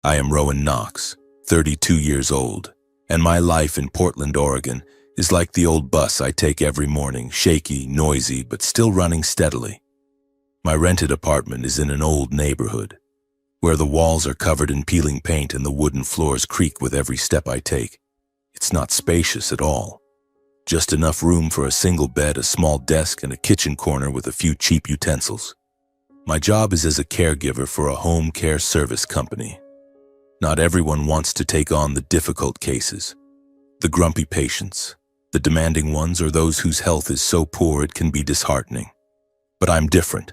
I am Rowan Knox, 32 years old, and my life in Portland, Oregon is like the old bus I take every morning, shaky, noisy, but still running steadily. My rented apartment is in an old neighborhood, where the walls are covered in peeling paint and the wooden floors creak with every step I take. It's not spacious at all. Just enough room for a single bed, a small desk, and a kitchen corner with a few cheap utensils. My job is as a caregiver for a home care service company. Not everyone wants to take on the difficult cases, the grumpy patients, the demanding ones, or those whose health is so poor it can be disheartening. But I'm different.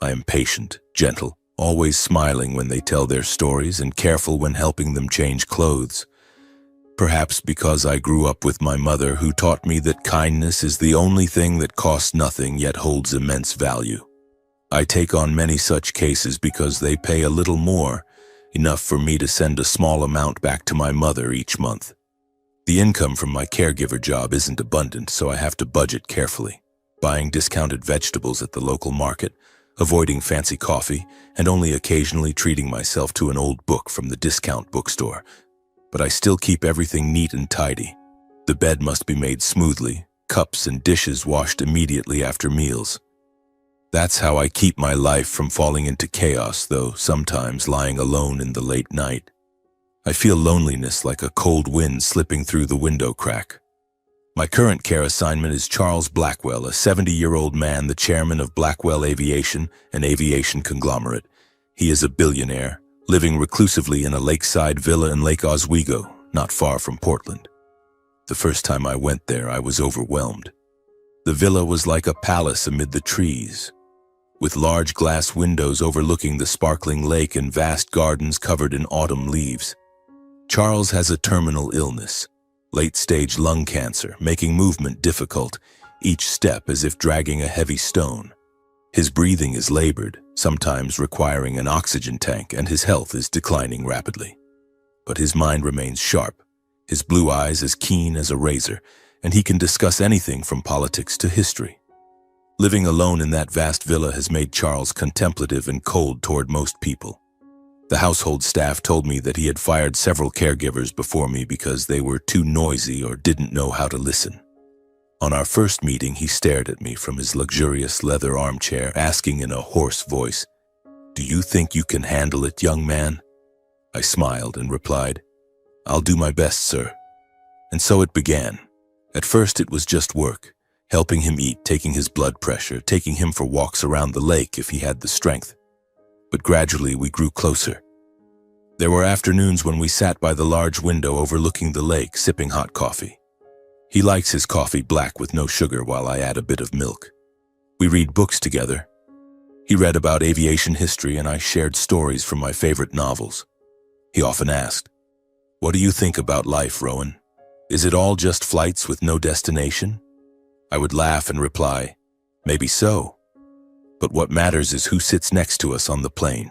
I am patient, gentle, always smiling when they tell their stories and careful when helping them change clothes. Perhaps because I grew up with my mother, who taught me that kindness is the only thing that costs nothing yet holds immense value. I take on many such cases because they pay a little more, enough for me to send a small amount back to my mother each month. The income from my caregiver job isn't abundant, so I have to budget carefully, buying discounted vegetables at the local market, avoiding fancy coffee, and only occasionally treating myself to an old book from the discount bookstore. But I still keep everything neat and tidy. The bed must be made smoothly, cups and dishes washed immediately after meals. That's how I keep my life from falling into chaos, though sometimes lying alone in the late night. I feel loneliness like a cold wind slipping through the window crack. My current care assignment is Charles Blackwell, a 70-year-old man, the chairman of Blackwell Aviation, an aviation conglomerate. He is a billionaire, living reclusively in a lakeside villa in Lake Oswego, not far from Portland. The first time I went there, I was overwhelmed. The villa was like a palace amid the trees, with large glass windows overlooking the sparkling lake and vast gardens covered in autumn leaves. Charles has a terminal illness, late-stage lung cancer, making movement difficult, each step as if dragging a heavy stone. His breathing is labored, sometimes requiring an oxygen tank, and his health is declining rapidly. But his mind remains sharp, his blue eyes as keen as a razor, and he can discuss anything from politics to history. Living alone in that vast villa has made Charles contemplative and cold toward most people. The household staff told me that he had fired several caregivers before me because they were too noisy or didn't know how to listen. On our first meeting, he stared at me from his luxurious leather armchair, asking in a hoarse voice, "Do you think you can handle it, young man?" I smiled and replied, "I'll do my best, sir." And so it began. At first it was just work, helping him eat, taking his blood pressure, taking him for walks around the lake if he had the strength. But gradually we grew closer. There were afternoons when we sat by the large window overlooking the lake, sipping hot coffee. He likes his coffee black with no sugar, while I add a bit of milk. We read books together. He read about aviation history and I shared stories from my favorite novels. He often asked, "What do you think about life, Rowan? Is it all just flights with no destination?" I would laugh and reply, "Maybe so. But what matters is who sits next to us on the plane."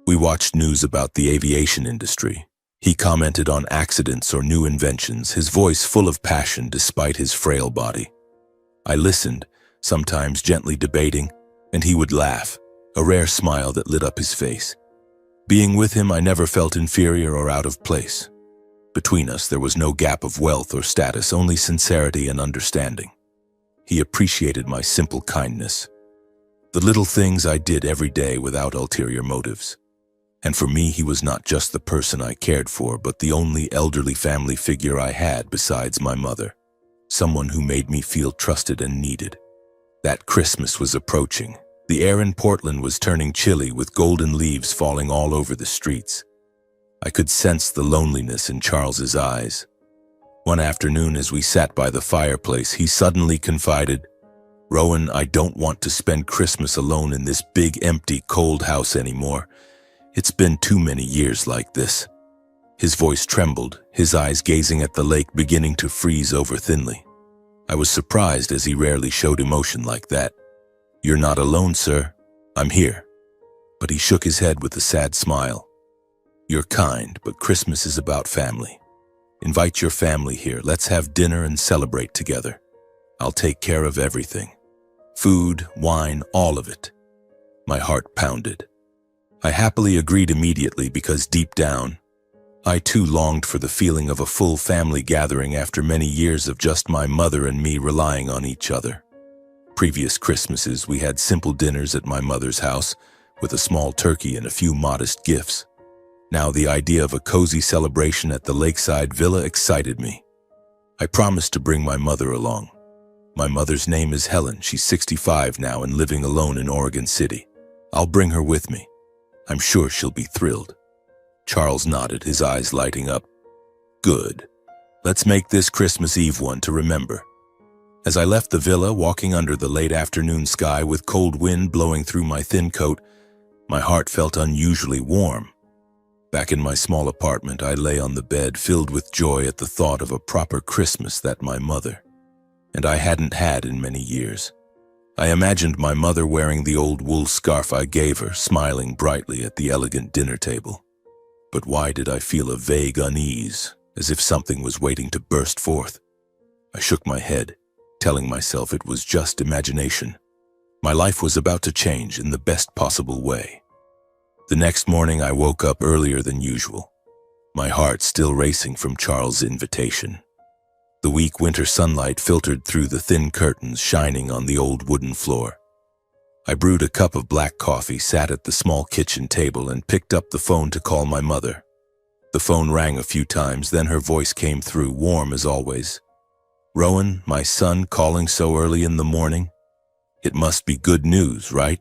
We watched news about the aviation industry. He commented on accidents or new inventions, his voice full of passion despite his frail body. I listened, sometimes gently debating, and he would laugh, a rare smile that lit up his face. Being with him, I never felt inferior or out of place. Between us, there was no gap of wealth or status, only sincerity and understanding. He appreciated my simple kindness, the little things I did every day without ulterior motives. And for me, he was not just the person I cared for, but the only elderly family figure I had besides my mother, someone who made me feel trusted and needed. That Christmas was approaching. The air in Portland was turning chilly, with golden leaves falling all over the streets. I could sense the loneliness in Charles's eyes. One afternoon, as we sat by the fireplace, he suddenly confided, "Rowan, I don't want to spend Christmas alone in this big, empty, cold house anymore. It's been too many years like this." His voice trembled, his eyes gazing at the lake beginning to freeze over thinly. I was surprised, as he rarely showed emotion like that. "You're not alone, sir. I'm here." But he shook his head with a sad smile. "You're kind, but Christmas is about family. Invite your family here. Let's have dinner and celebrate together. I'll take care of everything. Food, wine, all of it." My heart pounded. I happily agreed immediately because deep down, I too longed for the feeling of a full family gathering after many years of just my mother and me relying on each other. Previous Christmases, we had simple dinners at my mother's house with a small turkey and a few modest gifts. Now the idea of a cozy celebration at the lakeside villa excited me. I promised to bring my mother along. My mother's name is Helen. She's 65 now and living alone in Oregon City. I'll bring her with me. I'm sure she'll be thrilled. Charles nodded, his eyes lighting up. Good. Let's make this Christmas Eve one to remember. As I left the villa, walking under the late afternoon sky with cold wind blowing through my thin coat, my heart felt unusually warm. Back in my small apartment, I lay on the bed, filled with joy at the thought of a proper Christmas that my mother and I hadn't had in many years. I imagined my mother wearing the old wool scarf I gave her, smiling brightly at the elegant dinner table. But why did I feel a vague unease, as if something was waiting to burst forth? I shook my head, telling myself it was just imagination. My life was about to change in the best possible way. The next morning I woke up earlier than usual, my heart still racing from Charles' invitation. The weak winter sunlight filtered through the thin curtains, shining on the old wooden floor. I brewed a cup of black coffee, sat at the small kitchen table, and picked up the phone to call my mother. The phone rang a few times, then her voice came through, warm as always. "Rowan, my son, calling so early in the morning? It must be good news, right?"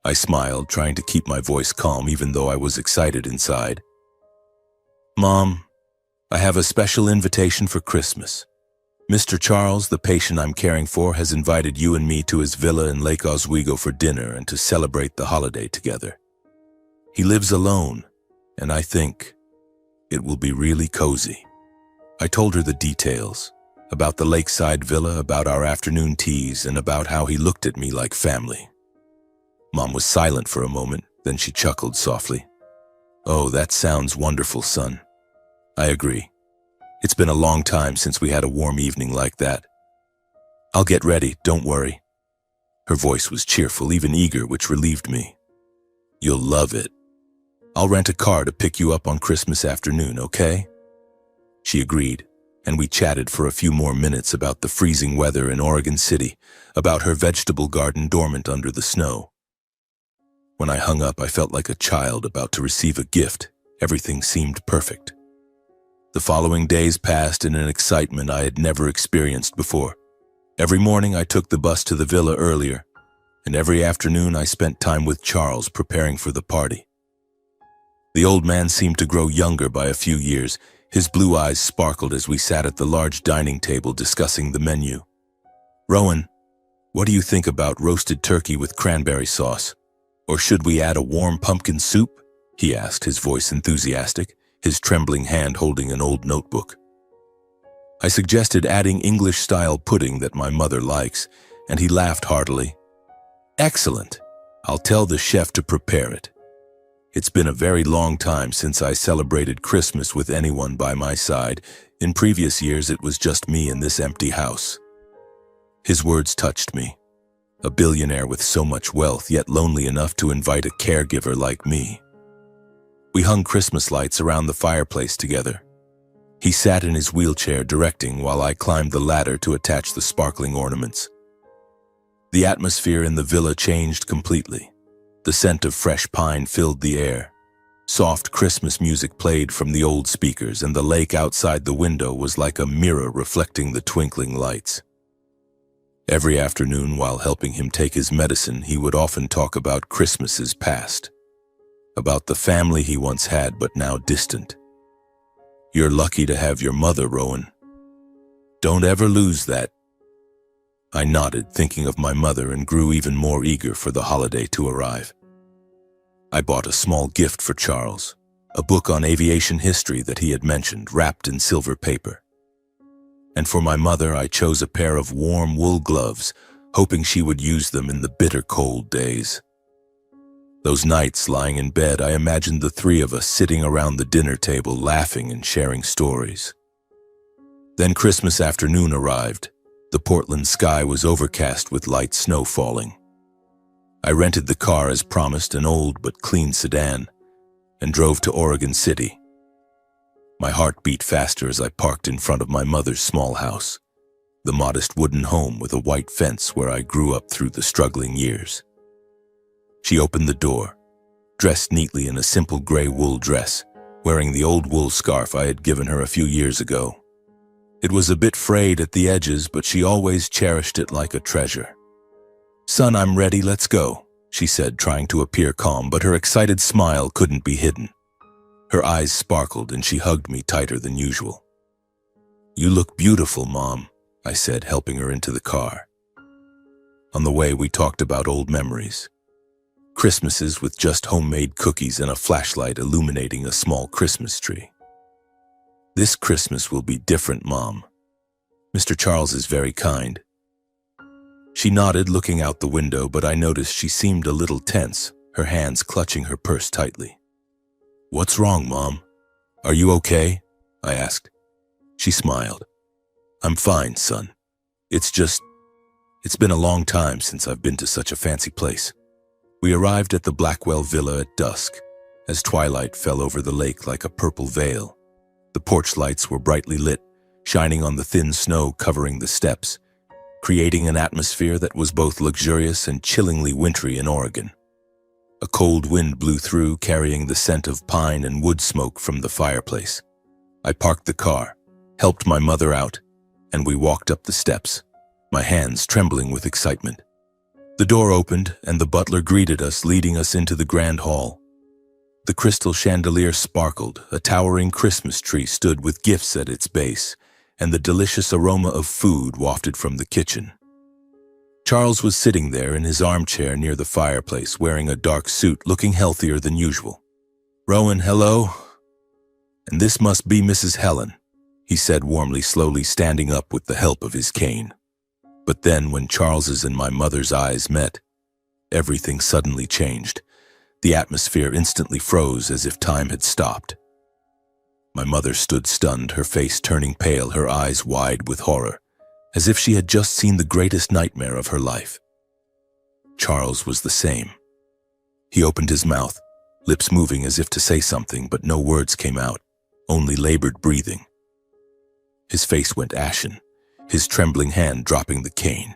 I smiled, trying to keep my voice calm even though I was excited inside. "Mom, I have a special invitation for Christmas. Mr. Charles, the patient I'm caring for, has invited you and me to his villa in Lake Oswego for dinner and to celebrate the holiday together. He lives alone, and I think it will be really cozy." I told her the details, about the lakeside villa, about our afternoon teas, and about how he looked at me like family. Mom was silent for a moment, then she chuckled softly. "Oh, that sounds wonderful, son. I agree. It's been a long time since we had a warm evening like that. I'll get ready, don't worry." Her voice was cheerful, even eager, which relieved me. "You'll love it. I'll rent a car to pick you up on Christmas afternoon, okay?" She agreed, and we chatted for a few more minutes about the freezing weather in Oregon City, about her vegetable garden dormant under the snow. When I hung up, I felt like a child about to receive a gift. Everything seemed perfect. The following days passed in an excitement I had never experienced before. Every morning I took the bus to the villa earlier, and every afternoon I spent time with Charles preparing for the party. The old man seemed to grow younger by a few years. His blue eyes sparkled as we sat at the large dining table discussing the menu. "Rowan, what do you think about roasted turkey with cranberry sauce? Or should we add a warm pumpkin soup?" he asked, his voice enthusiastic, his trembling hand holding an old notebook. I suggested adding English-style pudding that my mother likes, and he laughed heartily. "Excellent. I'll tell the chef to prepare it. It's been a very long time since I celebrated Christmas with anyone by my side. In previous years, it was just me in this empty house." His words touched me. A billionaire with so much wealth, yet lonely enough to invite a caregiver like me. We hung Christmas lights around the fireplace together. He sat in his wheelchair directing while I climbed the ladder to attach the sparkling ornaments. The atmosphere in the villa changed completely. The scent of fresh pine filled the air. Soft Christmas music played from the old speakers, and the lake outside the window was like a mirror reflecting the twinkling lights. Every afternoon, while helping him take his medicine, he would often talk about Christmases past, about the family he once had but now distant. "You're lucky to have your mother, Rowan. Don't ever lose that." I nodded, thinking of my mother, and grew even more eager for the holiday to arrive. I bought a small gift for Charles, a book on aviation history that he had mentioned, wrapped in silver paper. And for my mother, I chose a pair of warm wool gloves, hoping she would use them in the bitter cold days. Those nights, lying in bed, I imagined the three of us sitting around the dinner table, laughing and sharing stories. Then Christmas afternoon arrived. The Portland sky was overcast with light snow falling. I rented the car as promised, an old but clean sedan, and drove to Oregon City. My heart beat faster as I parked in front of my mother's small house, the modest wooden home with a white fence where I grew up through the struggling years. She opened the door, dressed neatly in a simple gray wool dress, wearing the old wool scarf I had given her a few years ago. It was a bit frayed at the edges, but she always cherished it like a treasure. "Son, I'm ready, let's go," she said, trying to appear calm, but her excited smile couldn't be hidden. Her eyes sparkled and she hugged me tighter than usual. "You look beautiful, Mom," I said, helping her into the car. On the way, we talked about old memories. Christmases with just homemade cookies and a flashlight illuminating a small Christmas tree. "This Christmas will be different, Mom. Mr. Charles is very kind." She nodded, looking out the window, but I noticed she seemed a little tense, her hands clutching her purse tightly. "What's wrong, Mom? Are you okay?" I asked. She smiled. "I'm fine, son. It's been a long time since I've been to such a fancy place." We arrived at the Blackwell Villa at dusk, as twilight fell over the lake like a purple veil. The porch lights were brightly lit, shining on the thin snow covering the steps, creating an atmosphere that was both luxurious and chillingly wintry in Oregon. A cold wind blew through, carrying the scent of pine and wood smoke from the fireplace. I parked the car, helped my mother out, and we walked up the steps, my hands trembling with excitement. The door opened, and the butler greeted us, leading us into the grand hall. The crystal chandelier sparkled, a towering Christmas tree stood with gifts at its base, and the delicious aroma of food wafted from the kitchen. Charles was sitting there in his armchair near the fireplace, wearing a dark suit, looking healthier than usual. "Rowan, hello? And this must be Mrs. Helen," he said warmly, slowly standing up with the help of his cane. But then, when Charles's and my mother's eyes met, everything suddenly changed. The atmosphere instantly froze as if time had stopped. My mother stood stunned, her face turning pale, her eyes wide with horror, as if she had just seen the greatest nightmare of her life. Charles was the same. He opened his mouth, lips moving as if to say something, but no words came out, only labored breathing. His face went ashen, his trembling hand dropping the cane.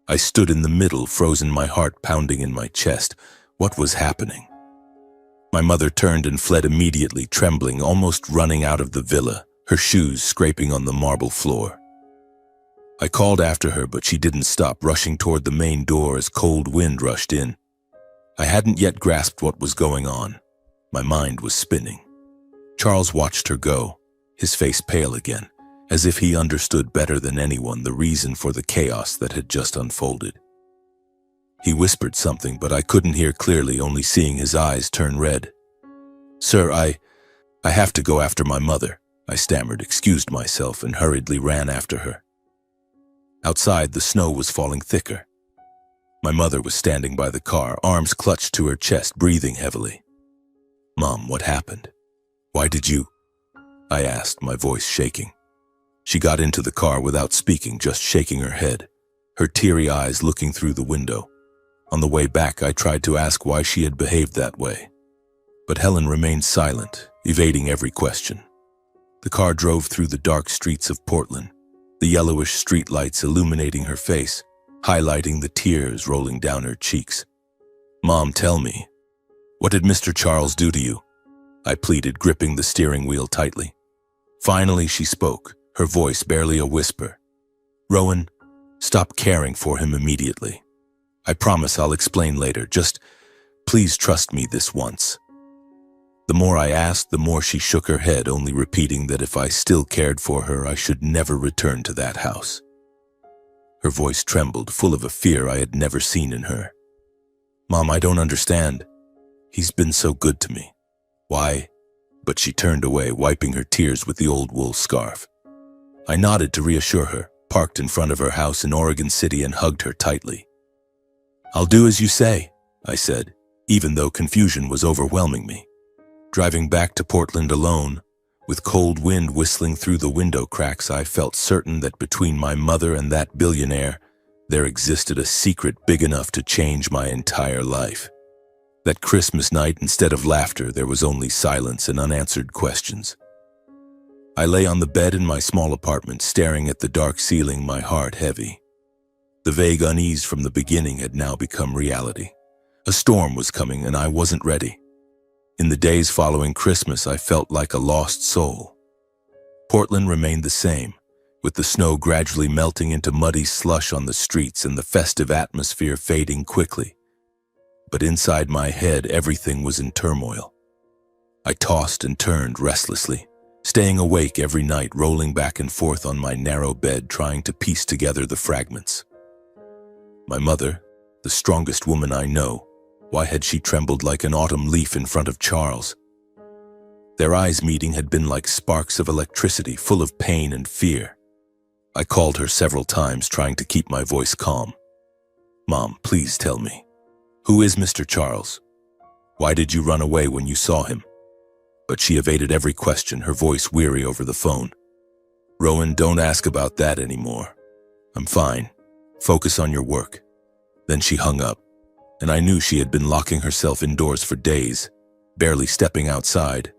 I stood in the middle, frozen, my heart pounding in my chest. What was happening? My mother turned and fled immediately, trembling, almost running out of the villa, her shoes scraping on the marble floor. I called after her, but she didn't stop, rushing toward the main door as cold wind rushed in. I hadn't yet grasped what was going on. My mind was spinning. Charles watched her go, his face pale again, as if he understood better than anyone the reason for the chaos that had just unfolded. He whispered something, but I couldn't hear clearly, only seeing his eyes turn red. "Sir, I have to go after my mother," I stammered, excused myself, and hurriedly ran after her. Outside, the snow was falling thicker. My mother was standing by the car, arms clutched to her chest, breathing heavily. "Mom, what happened? Why did you?" I asked, my voice shaking. She got into the car without speaking, just shaking her head, her teary eyes looking through the window. On the way back, I tried to ask why she had behaved that way, but Helen remained silent, evading every question. The car drove through the dark streets of Portland, the yellowish streetlights illuminating her face, highlighting the tears rolling down her cheeks. "Mom, tell me, what did Mr. Charles do to you?" I pleaded, gripping the steering wheel tightly. Finally, she spoke, her voice barely a whisper. "Rowan, stop caring for him immediately. I promise I'll explain later. Just please trust me this once." The more I asked, the more she shook her head, only repeating that if I still cared for her, I should never return to that house. Her voice trembled, full of a fear I had never seen in her. "Mom, I don't understand. He's been so good to me. Why?" But she turned away, wiping her tears with the old wool scarf. I nodded to reassure her, parked in front of her house in Oregon City, and hugged her tightly. "I'll do as you say," I said, even though confusion was overwhelming me. Driving back to Portland alone, with cold wind whistling through the window cracks, I felt certain that between my mother and that billionaire, There existed a secret big enough to change my entire life. That Christmas night, instead of laughter, there was only silence and unanswered questions. I lay on the bed in my small apartment, staring at the dark ceiling, my heart heavy. The vague unease from the beginning had now become reality. A storm was coming, and I wasn't ready. In the days following Christmas, I felt like a lost soul. Portland remained the same, with the snow gradually melting into muddy slush on the streets and the festive atmosphere fading quickly. But inside my head, everything was in turmoil. I tossed and turned restlessly, staying awake every night, rolling back and forth on my narrow bed, trying to piece together the fragments. My mother, the strongest woman I know, why had she trembled like an autumn leaf in front of Charles? Their eyes meeting had been like sparks of electricity, full of pain and fear. I called her several times, trying to keep my voice calm. "Mom, please tell me. Who is Mr. Charles? Why did you run away when you saw him?" But she evaded every question, her voice weary over the phone. "Rowan, don't ask about that anymore. I'm fine. Focus on your work." Then she hung up, and I knew she had been locking herself indoors for days, barely stepping outside.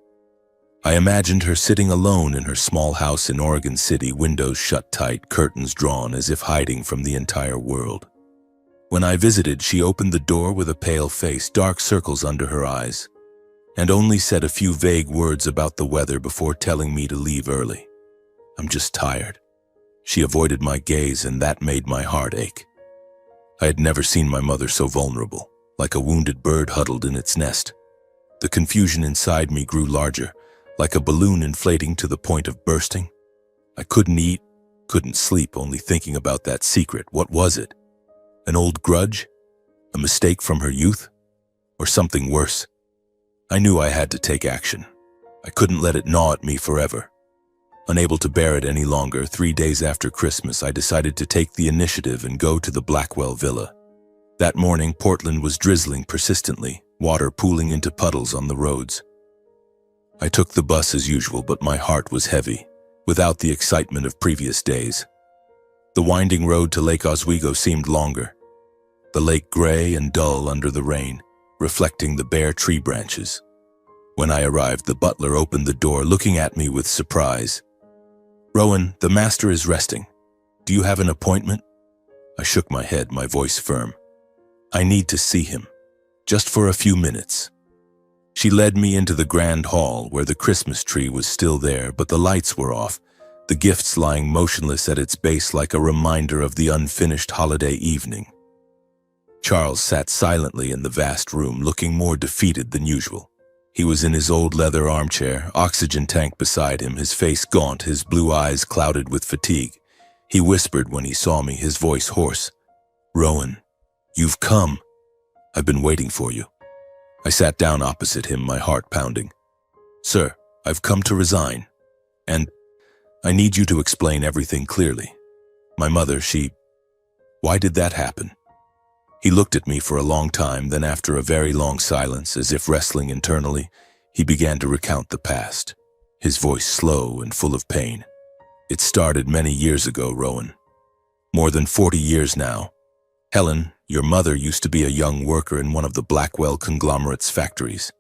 I imagined her sitting alone in her small house in Oregon City, windows shut tight, curtains drawn as if hiding from the entire world. When I visited, she opened the door with a pale face, dark circles under her eyes, and only said a few vague words about the weather before telling me to leave early. "I'm just tired." She avoided my gaze, and that made my heart ache. I had never seen my mother so vulnerable, like a wounded bird huddled in its nest. The confusion inside me grew larger, like a balloon inflating to the point of bursting. I couldn't eat, couldn't sleep, only thinking about that secret. What was it? An old grudge? A mistake from her youth? Or something worse? I knew I had to take action. I couldn't let it gnaw at me forever. Unable to bear it any longer, 3 days after Christmas, I decided to take the initiative and go to the Blackwell Villa. That morning, Portland was drizzling persistently, water pooling into puddles on the roads. I took the bus as usual, but my heart was heavy, without the excitement of previous days. The winding road to Lake Oswego seemed longer, the lake gray and dull under the rain, reflecting the bare tree branches. When I arrived, the butler opened the door, looking at me with surprise. "Rowan, the master is resting. Do you have an appointment?" I shook my head, my voice firm. "I need to see him, just for a few minutes." She led me into the grand hall, where the Christmas tree was still there, but the lights were off, the gifts lying motionless at its base like a reminder of the unfinished holiday evening. Charles sat silently in the vast room, looking more defeated than usual. He was in his old leather armchair, oxygen tank beside him, his face gaunt, his blue eyes clouded with fatigue. He whispered when he saw me, his voice hoarse. "Rowan, you've come. I've been waiting for you." I sat down opposite him, my heart pounding. "Sir, I've come to resign, and I need you to explain everything clearly. My mother, Why did that happen?" He looked at me for a long time, then after a very long silence, as if wrestling internally, he began to recount the past, his voice slow and full of pain. "It started many years ago, Rowan. More than 40 years now. Helen, your mother, used to be a young worker in one of the Blackwell conglomerate's factories.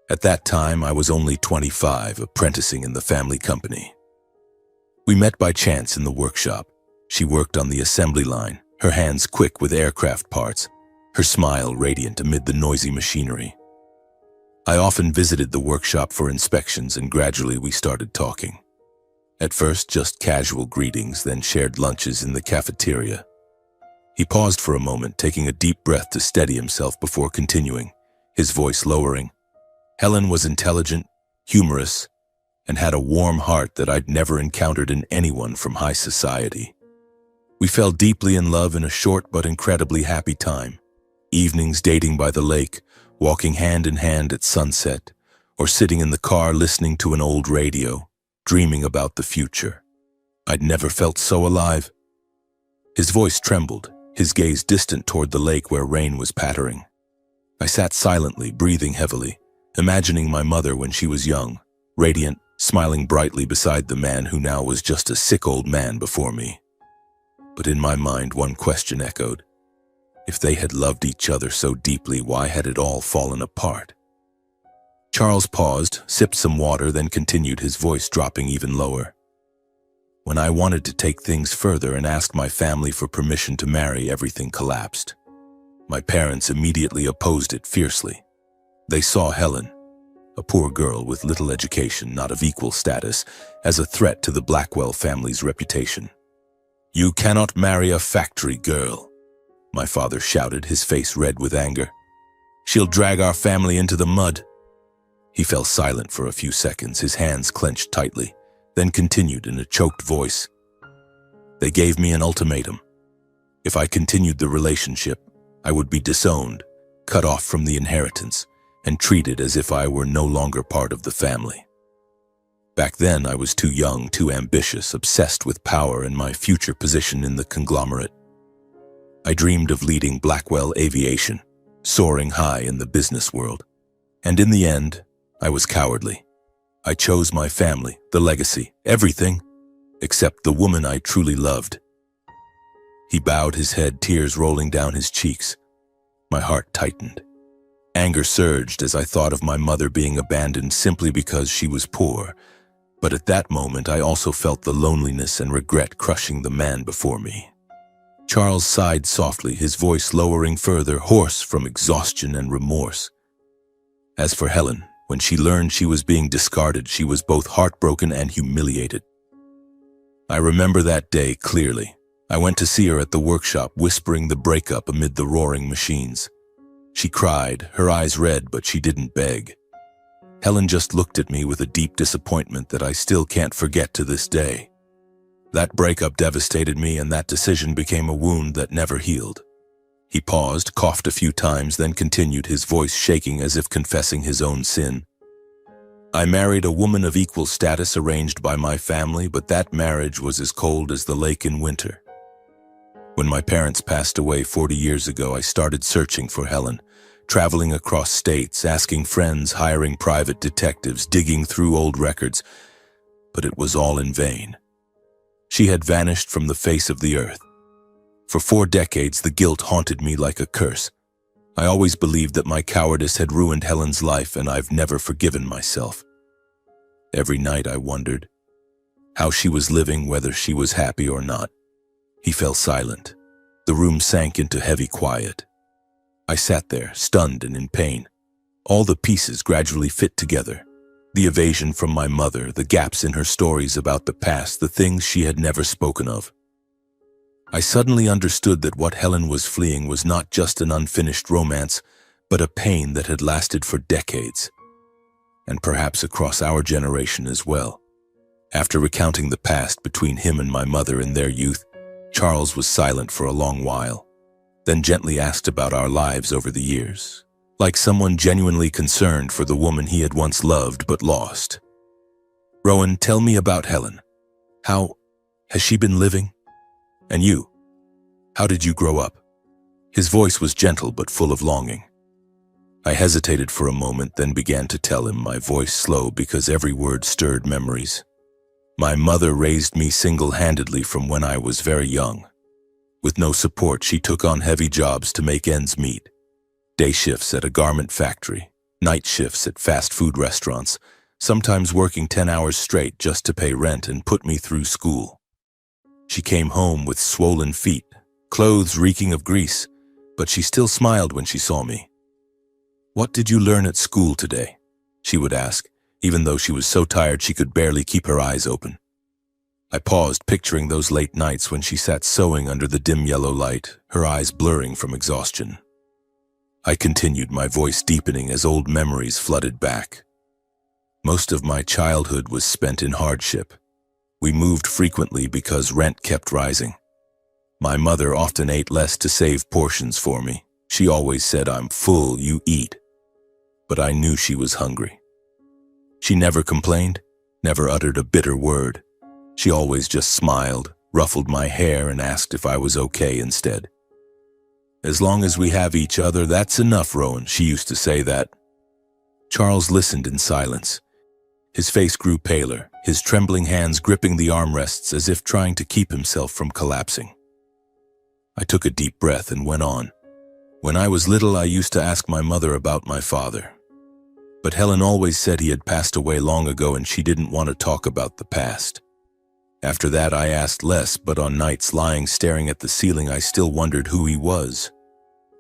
At that time, I was only 25, apprenticing in the family company. We met by chance in the workshop. She worked on the assembly line, her hands quick with aircraft parts, her smile radiant amid the noisy machinery. I often visited the workshop for inspections, and gradually we started talking. At first, just casual greetings, then shared lunches in the cafeteria. He paused for a moment, taking a deep breath to steady himself before continuing, his voice lowering. Helen was intelligent, humorous, and had a warm heart that I'd never encountered in anyone from high society. We fell deeply in love in a short but incredibly happy time. Evenings dating by the lake, walking hand in hand at sunset, or sitting in the car listening to an old radio, dreaming about the future. I'd never felt so alive. His voice trembled, his gaze distant toward the lake where rain was pattering. I sat silently, breathing heavily, imagining my mother when she was young, radiant, smiling brightly beside the man who now was just a sick old man before me. But in my mind, one question echoed. If they had loved each other so deeply, why had it all fallen apart? Charles paused, sipped some water, then continued, his voice dropping even lower. When I wanted to take things further and asked my family for permission to marry, everything collapsed. My parents immediately opposed it fiercely. They saw Helen, a poor girl with little education, not of equal status, as a threat to the Blackwell family's reputation. "You cannot marry a factory girl," my father shouted, his face red with anger. "She'll drag our family into the mud." He fell silent for a few seconds, his hands clenched tightly, then continued in a choked voice. "They gave me an ultimatum. If I continued the relationship, I would be disowned, cut off from the inheritance, and treated as if I were no longer part of the family. Back then, I was too young, too ambitious, obsessed with power and my future position in the conglomerate. I dreamed of leading Blackwell Aviation, soaring high in the business world. And in the end, I was cowardly. I chose my family, the legacy, everything, except the woman I truly loved." He bowed his head, tears rolling down his cheeks. My heart tightened. Anger surged as I thought of my mother being abandoned simply because she was poor. But at that moment, I also felt the loneliness and regret crushing the man before me. Charles sighed softly, his voice lowering further, hoarse from exhaustion and remorse. As for Helen, when she learned she was being discarded, she was both heartbroken and humiliated. I remember that day clearly. I went to see her at the workshop, whispering the breakup amid the roaring machines. She cried, her eyes red, but she didn't beg. Helen just looked at me with a deep disappointment that I still can't forget to this day. That breakup devastated me, and that decision became a wound that never healed. He paused, coughed a few times, then continued, his voice shaking as if confessing his own sin. "I married a woman of equal status arranged by my family, but that marriage was as cold as the lake in winter. When my parents passed away 40 years ago, I started searching for Helen, traveling across states, asking friends, hiring private detectives, digging through old records, but it was all in vain. She had vanished from the face of the earth. For 4 decades, the guilt haunted me like a curse. I always believed that my cowardice had ruined Helen's life, and I've never forgiven myself. Every night I wondered how she was living, whether she was happy or not." He fell silent. The room sank into heavy quiet. I sat there, stunned and in pain. All the pieces gradually fit together. The evasion from my mother, the gaps in her stories about the past, the things she had never spoken of. I suddenly understood that what Helen was fleeing was not just an unfinished romance, but a pain that had lasted for decades, and perhaps across our generation as well. After recounting the past between him and my mother in their youth, Charles was silent for a long while, then gently asked about our lives over the years, like someone genuinely concerned for the woman he had once loved but lost. "Rowan, tell me about Helen. How has she been living? And you? How did you grow up?" His voice was gentle but full of longing. I hesitated for a moment, then began to tell him, my voice slow because every word stirred memories. My mother raised me single-handedly from when I was very young. With no support, she took on heavy jobs to make ends meet. Day shifts at a garment factory, night shifts at fast food restaurants, sometimes working 10 hours straight just to pay rent and put me through school. She came home with swollen feet, clothes reeking of grease, but she still smiled when she saw me. "What did you learn at school today?" she would ask, even though she was so tired she could barely keep her eyes open. I paused, picturing those late nights when she sat sewing under the dim yellow light, her eyes blurring from exhaustion. I continued, my voice deepening as old memories flooded back. Most of my childhood was spent in hardship. We moved frequently because rent kept rising. My mother often ate less to save portions for me. She always said, "I'm full, you eat." But I knew she was hungry. She never complained, never uttered a bitter word. She always just smiled, ruffled my hair, and asked if I was okay instead. "As long as we have each other, that's enough, Rowan," she used to say that. Charles listened in silence. His face grew paler, his trembling hands gripping the armrests as if trying to keep himself from collapsing. I took a deep breath and went on. When I was little, I used to ask my mother about my father. But Helen always said he had passed away long ago and she didn't want to talk about the past. After that, I asked less, but on nights lying staring at the ceiling, I still wondered who he was,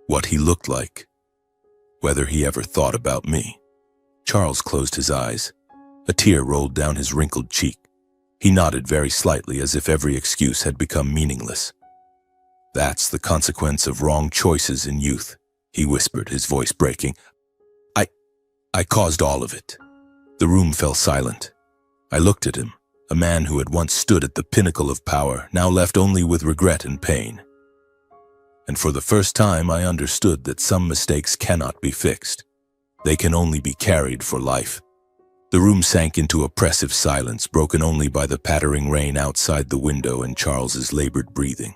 what he looked like, whether he ever thought about me. Charles closed his eyes. A tear rolled down his wrinkled cheek. He nodded very slightly, as if every excuse had become meaningless. "That's the consequence of wrong choices in youth," he whispered, his voice breaking. I caused all of it." The room fell silent. I looked at him, a man who had once stood at the pinnacle of power, now left only with regret and pain. And for the first time, I understood that some mistakes cannot be fixed. They can only be carried for life. The room sank into oppressive silence, broken only by the pattering rain outside the window and Charles's labored breathing.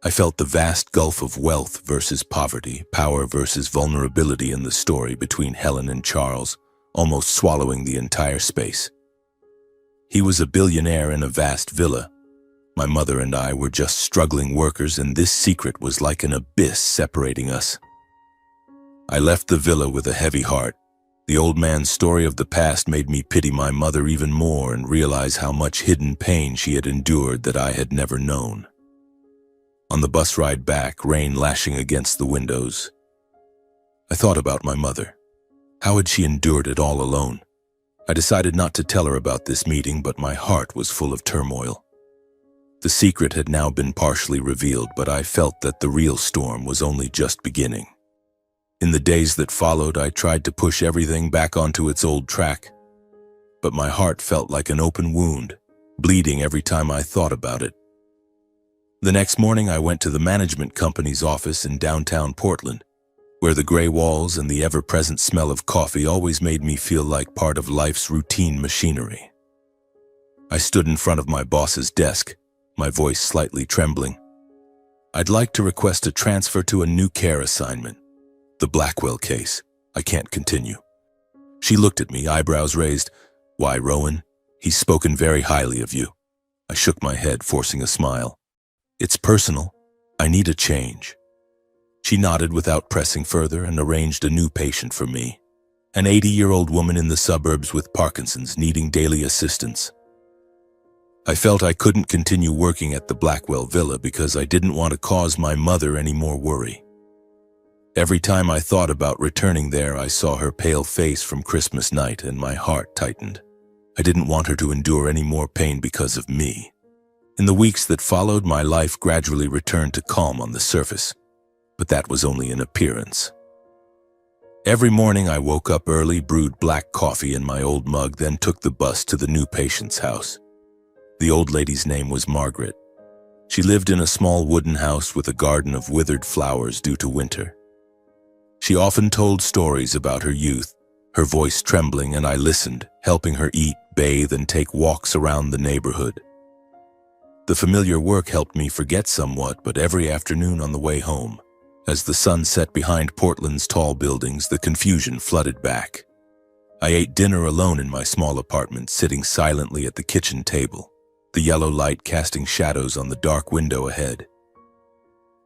I felt the vast gulf of wealth versus poverty, power versus vulnerability in the story between Helen and Charles, almost swallowing the entire space. He was a billionaire in a vast villa. My mother and I were just struggling workers, and this secret was like an abyss separating us. I left the villa with a heavy heart. The old man's story of the past made me pity my mother even more and realize how much hidden pain she had endured that I had never known. On the bus ride back, rain lashing against the windows, I thought about my mother. How had she endured it all alone? I decided not to tell her about this meeting, but my heart was full of turmoil. The secret had now been partially revealed, but I felt that the real storm was only just beginning. In the days that followed, I tried to push everything back onto its old track, but my heart felt like an open wound, bleeding every time I thought about it. The next morning, I went to the management company's office in downtown Portland, where the gray walls and the ever-present smell of coffee always made me feel like part of life's routine machinery. I stood in front of my boss's desk, my voice slightly trembling. "I'd like to request a transfer to a new care assignment. The Blackwell case. I can't continue." She looked at me, eyebrows raised. "Why, Rowan? He's spoken very highly of you." I shook my head, forcing a smile. "It's personal. I need a change." She nodded without pressing further and arranged a new patient for me, an 80-year-old woman in the suburbs with Parkinson's needing daily assistance. I felt I couldn't continue working at the Blackwell Villa because I didn't want to cause my mother any more worry. Every time I thought about returning there, I saw her pale face from Christmas night and my heart tightened. I didn't want her to endure any more pain because of me. In the weeks that followed, my life gradually returned to calm on the surface, but that was only an appearance. Every morning I woke up early, brewed black coffee in my old mug, then took the bus to the new patient's house. The old lady's name was Margaret. She lived in a small wooden house with a garden of withered flowers due to winter. She often told stories about her youth, her voice trembling, and I listened, helping her eat, bathe, and take walks around the neighborhood. The familiar work helped me forget somewhat, but every afternoon on the way home, as the sun set behind Portland's tall buildings, the confusion flooded back. I ate dinner alone in my small apartment, sitting silently at the kitchen table, the yellow light casting shadows on the dark window ahead.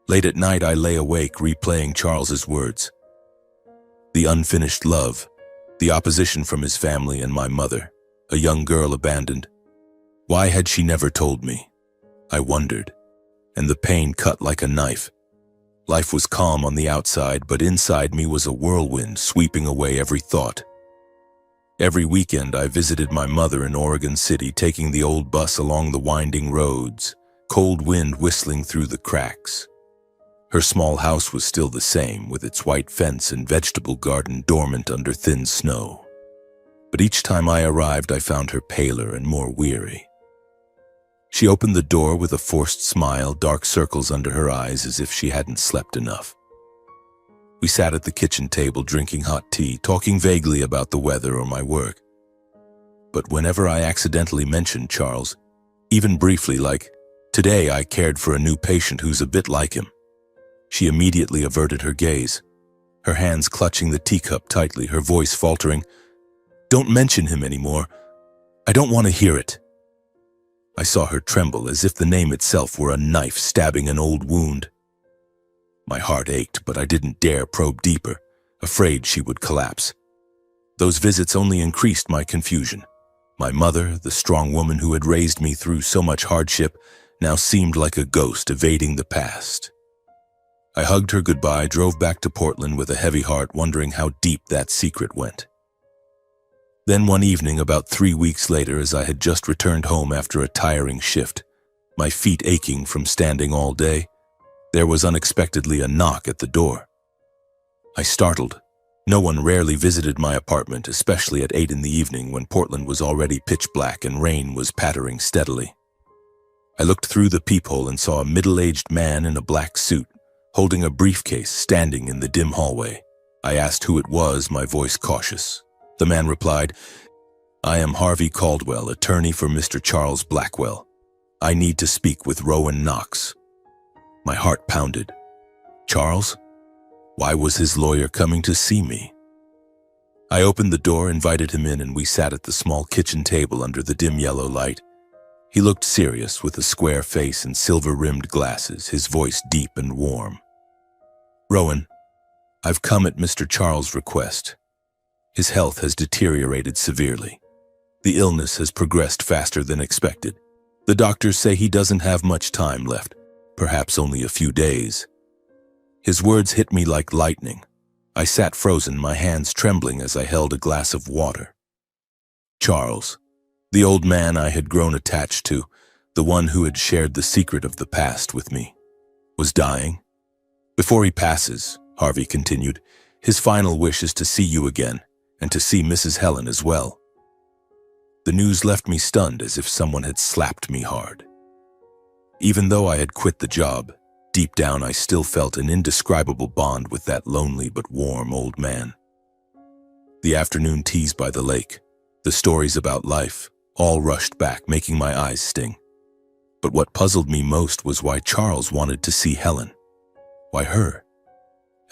Late at night, I lay awake, replaying Charles's words. The unfinished love, the opposition from his family, and my mother, a young girl abandoned. Why had she never told me? I wondered, and the pain cut like a knife. Life was calm on the outside, but inside me was a whirlwind sweeping away every thought. Every weekend I visited my mother in Oregon City, taking the old bus along the winding roads, cold wind whistling through the cracks. Her small house was still the same, with its white fence and vegetable garden dormant under thin snow. But each time I arrived, I found her paler and more weary. She opened the door with a forced smile, dark circles under her eyes as if she hadn't slept enough. We sat at the kitchen table drinking hot tea, talking vaguely about the weather or my work. But whenever I accidentally mentioned Charles, even briefly, like, "Today I cared for a new patient who's a bit like him," she immediately averted her gaze, her hands clutching the teacup tightly, her voice faltering. "Don't mention him anymore. I don't want to hear it." I saw her tremble as if the name itself were a knife stabbing an old wound. My heart ached, but I didn't dare probe deeper, afraid she would collapse. Those visits only increased my confusion. My mother, the strong woman who had raised me through so much hardship, now seemed like a ghost evading the past. I hugged her goodbye, drove back to Portland with a heavy heart, wondering how deep that secret went. Then one evening, about 3 weeks later, as I had just returned home after a tiring shift, my feet aching from standing all day, there was unexpectedly a knock at the door. I startled. No one rarely visited my apartment, especially at 8 in the evening when Portland was already pitch black and rain was pattering steadily. I looked through the peephole and saw a middle-aged man in a black suit, holding a briefcase, standing in the dim hallway. I asked who it was, my voice cautious. The man replied, "I am Harvey Caldwell, attorney for Mr. Charles Blackwell. I need to speak with Rowan Knox." My heart pounded. Charles? Why was his lawyer coming to see me? I opened the door, invited him in, and we sat at the small kitchen table under the dim yellow light. He looked serious, with a square face and silver-rimmed glasses, his voice deep and warm. "Rowan, I've come at Mr. Charles' request. His health has deteriorated severely. The illness has progressed faster than expected. The doctors say he doesn't have much time left, perhaps only a few days." His words hit me like lightning. I sat frozen, my hands trembling as I held a glass of water. Charles, the old man I had grown attached to, the one who had shared the secret of the past with me, was dying. "Before he passes," Harvey continued, "his final wish is to see you again, and to see Mrs. Helen as well." The news left me stunned, as if someone had slapped me hard. Even though I had quit the job, deep down I still felt an indescribable bond with that lonely but warm old man. The afternoon teas by the lake, the stories about life, all rushed back, making my eyes sting. But what puzzled me most was why Charles wanted to see Helen. Why her?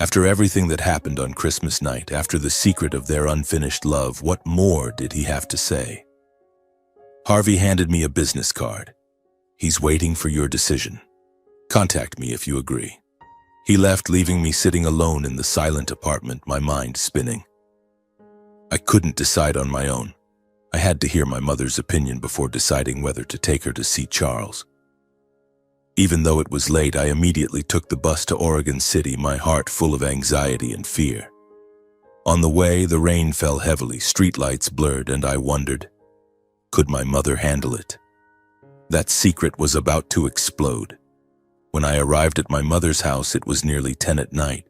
After everything that happened on Christmas night, after the secret of their unfinished love, what more did he have to say? Harvey handed me a business card. "He's waiting for your decision. Contact me if you agree." He left, leaving me sitting alone in the silent apartment, my mind spinning. I couldn't decide on my own. I had to hear my mother's opinion before deciding whether to take her to see Charles. Even though it was late, I immediately took the bus to Oregon City, my heart full of anxiety and fear. On the way, the rain fell heavily, streetlights blurred, and I wondered, could my mother handle it? That secret was about to explode. When I arrived at my mother's house, it was nearly 10 at night.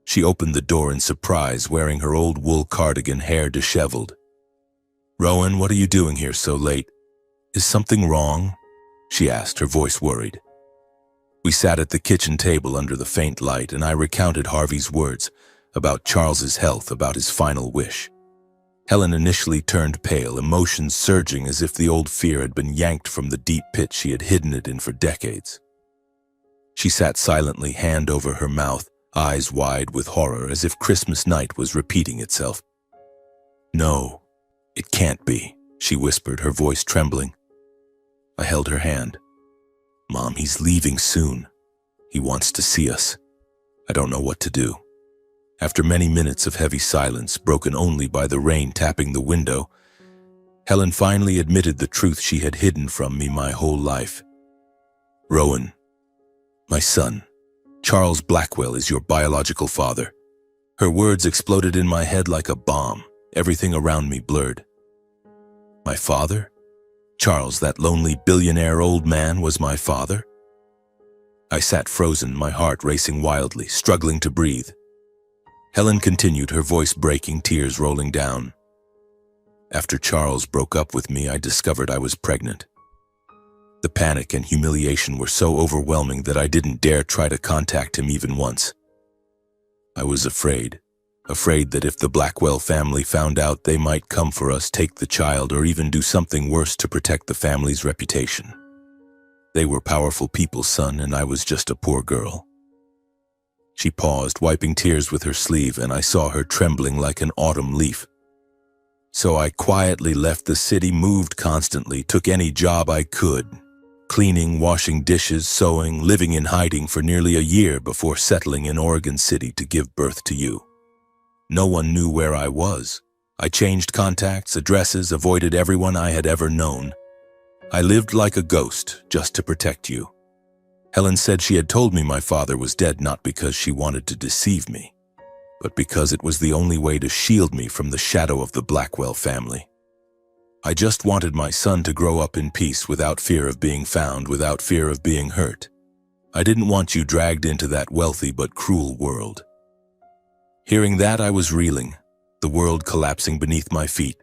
She opened the door in surprise, wearing her old wool cardigan, hair disheveled. "Rowan, what are you doing here so late? Is something wrong?" she asked, her voice worried. We sat at the kitchen table under the faint light, and I recounted Harvey's words about Charles's health, about his final wish. Helen initially turned pale, emotions surging as if the old fear had been yanked from the deep pit she had hidden it in for decades. She sat silently, hand over her mouth, eyes wide with horror, as if Christmas night was repeating itself. "No, it can't be," she whispered, her voice trembling. I held her hand. "Mom, he's leaving soon. He wants to see us. I don't know what to do." After many minutes of heavy silence, broken only by the rain tapping the window, Helen finally admitted the truth she had hidden from me my whole life. "Rowan, my son, Charles Blackwell, is your biological father." Her words exploded in my head like a bomb. Everything around me blurred. My father? Charles, that lonely billionaire old man, was my father? I sat frozen, my heart racing wildly, struggling to breathe. Helen continued, her voice breaking, tears rolling down. "After Charles broke up with me, I discovered I was pregnant. The panic and humiliation were so overwhelming that I didn't dare try to contact him even once. I was afraid that if the Blackwell family found out, they might come for us, take the child, or even do something worse to protect the family's reputation. They were powerful people, son, and I was just a poor girl." She paused, wiping tears with her sleeve, and I saw her trembling like an autumn leaf. So I quietly left the city, moved constantly, took any job I could. Cleaning, washing dishes, sewing, living in hiding for nearly a year before settling in Oregon City to give birth to you. No one knew where I was. I changed contacts, addresses, avoided everyone I had ever known. I lived like a ghost just to protect you. Helen said she had told me my father was dead not because she wanted to deceive me, but because it was the only way to shield me from the shadow of the Blackwell family. I just wanted my son to grow up in peace without fear of being found, without fear of being hurt. I didn't want you dragged into that wealthy but cruel world. Hearing that, I was reeling, the world collapsing beneath my feet.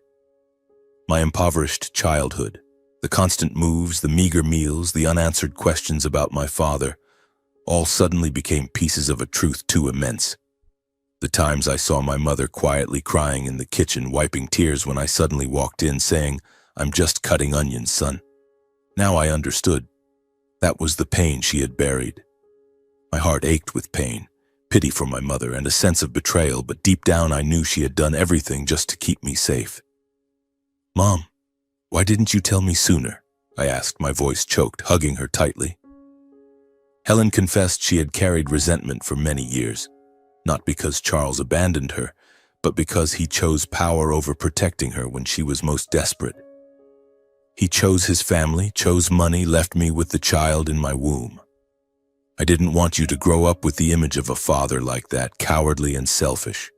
My impoverished childhood, the constant moves, the meager meals, the unanswered questions about my father, all suddenly became pieces of a truth too immense. The times I saw my mother quietly crying in the kitchen, wiping tears when I suddenly walked in saying, "I'm just cutting onions, son." Now I understood. That was the pain she had buried. My heart ached with pain, pity for my mother, and a sense of betrayal, but deep down I knew she had done everything just to keep me safe. "Mom, why didn't you tell me sooner?" I asked, my voice choked, hugging her tightly. Helen confessed she had carried resentment for many years. Not because Charles abandoned her, but because he chose power over protecting her when she was most desperate. He chose his family, chose money, left me with the child in my womb. "I didn't want you to grow up with the image of a father like that, cowardly and selfish,"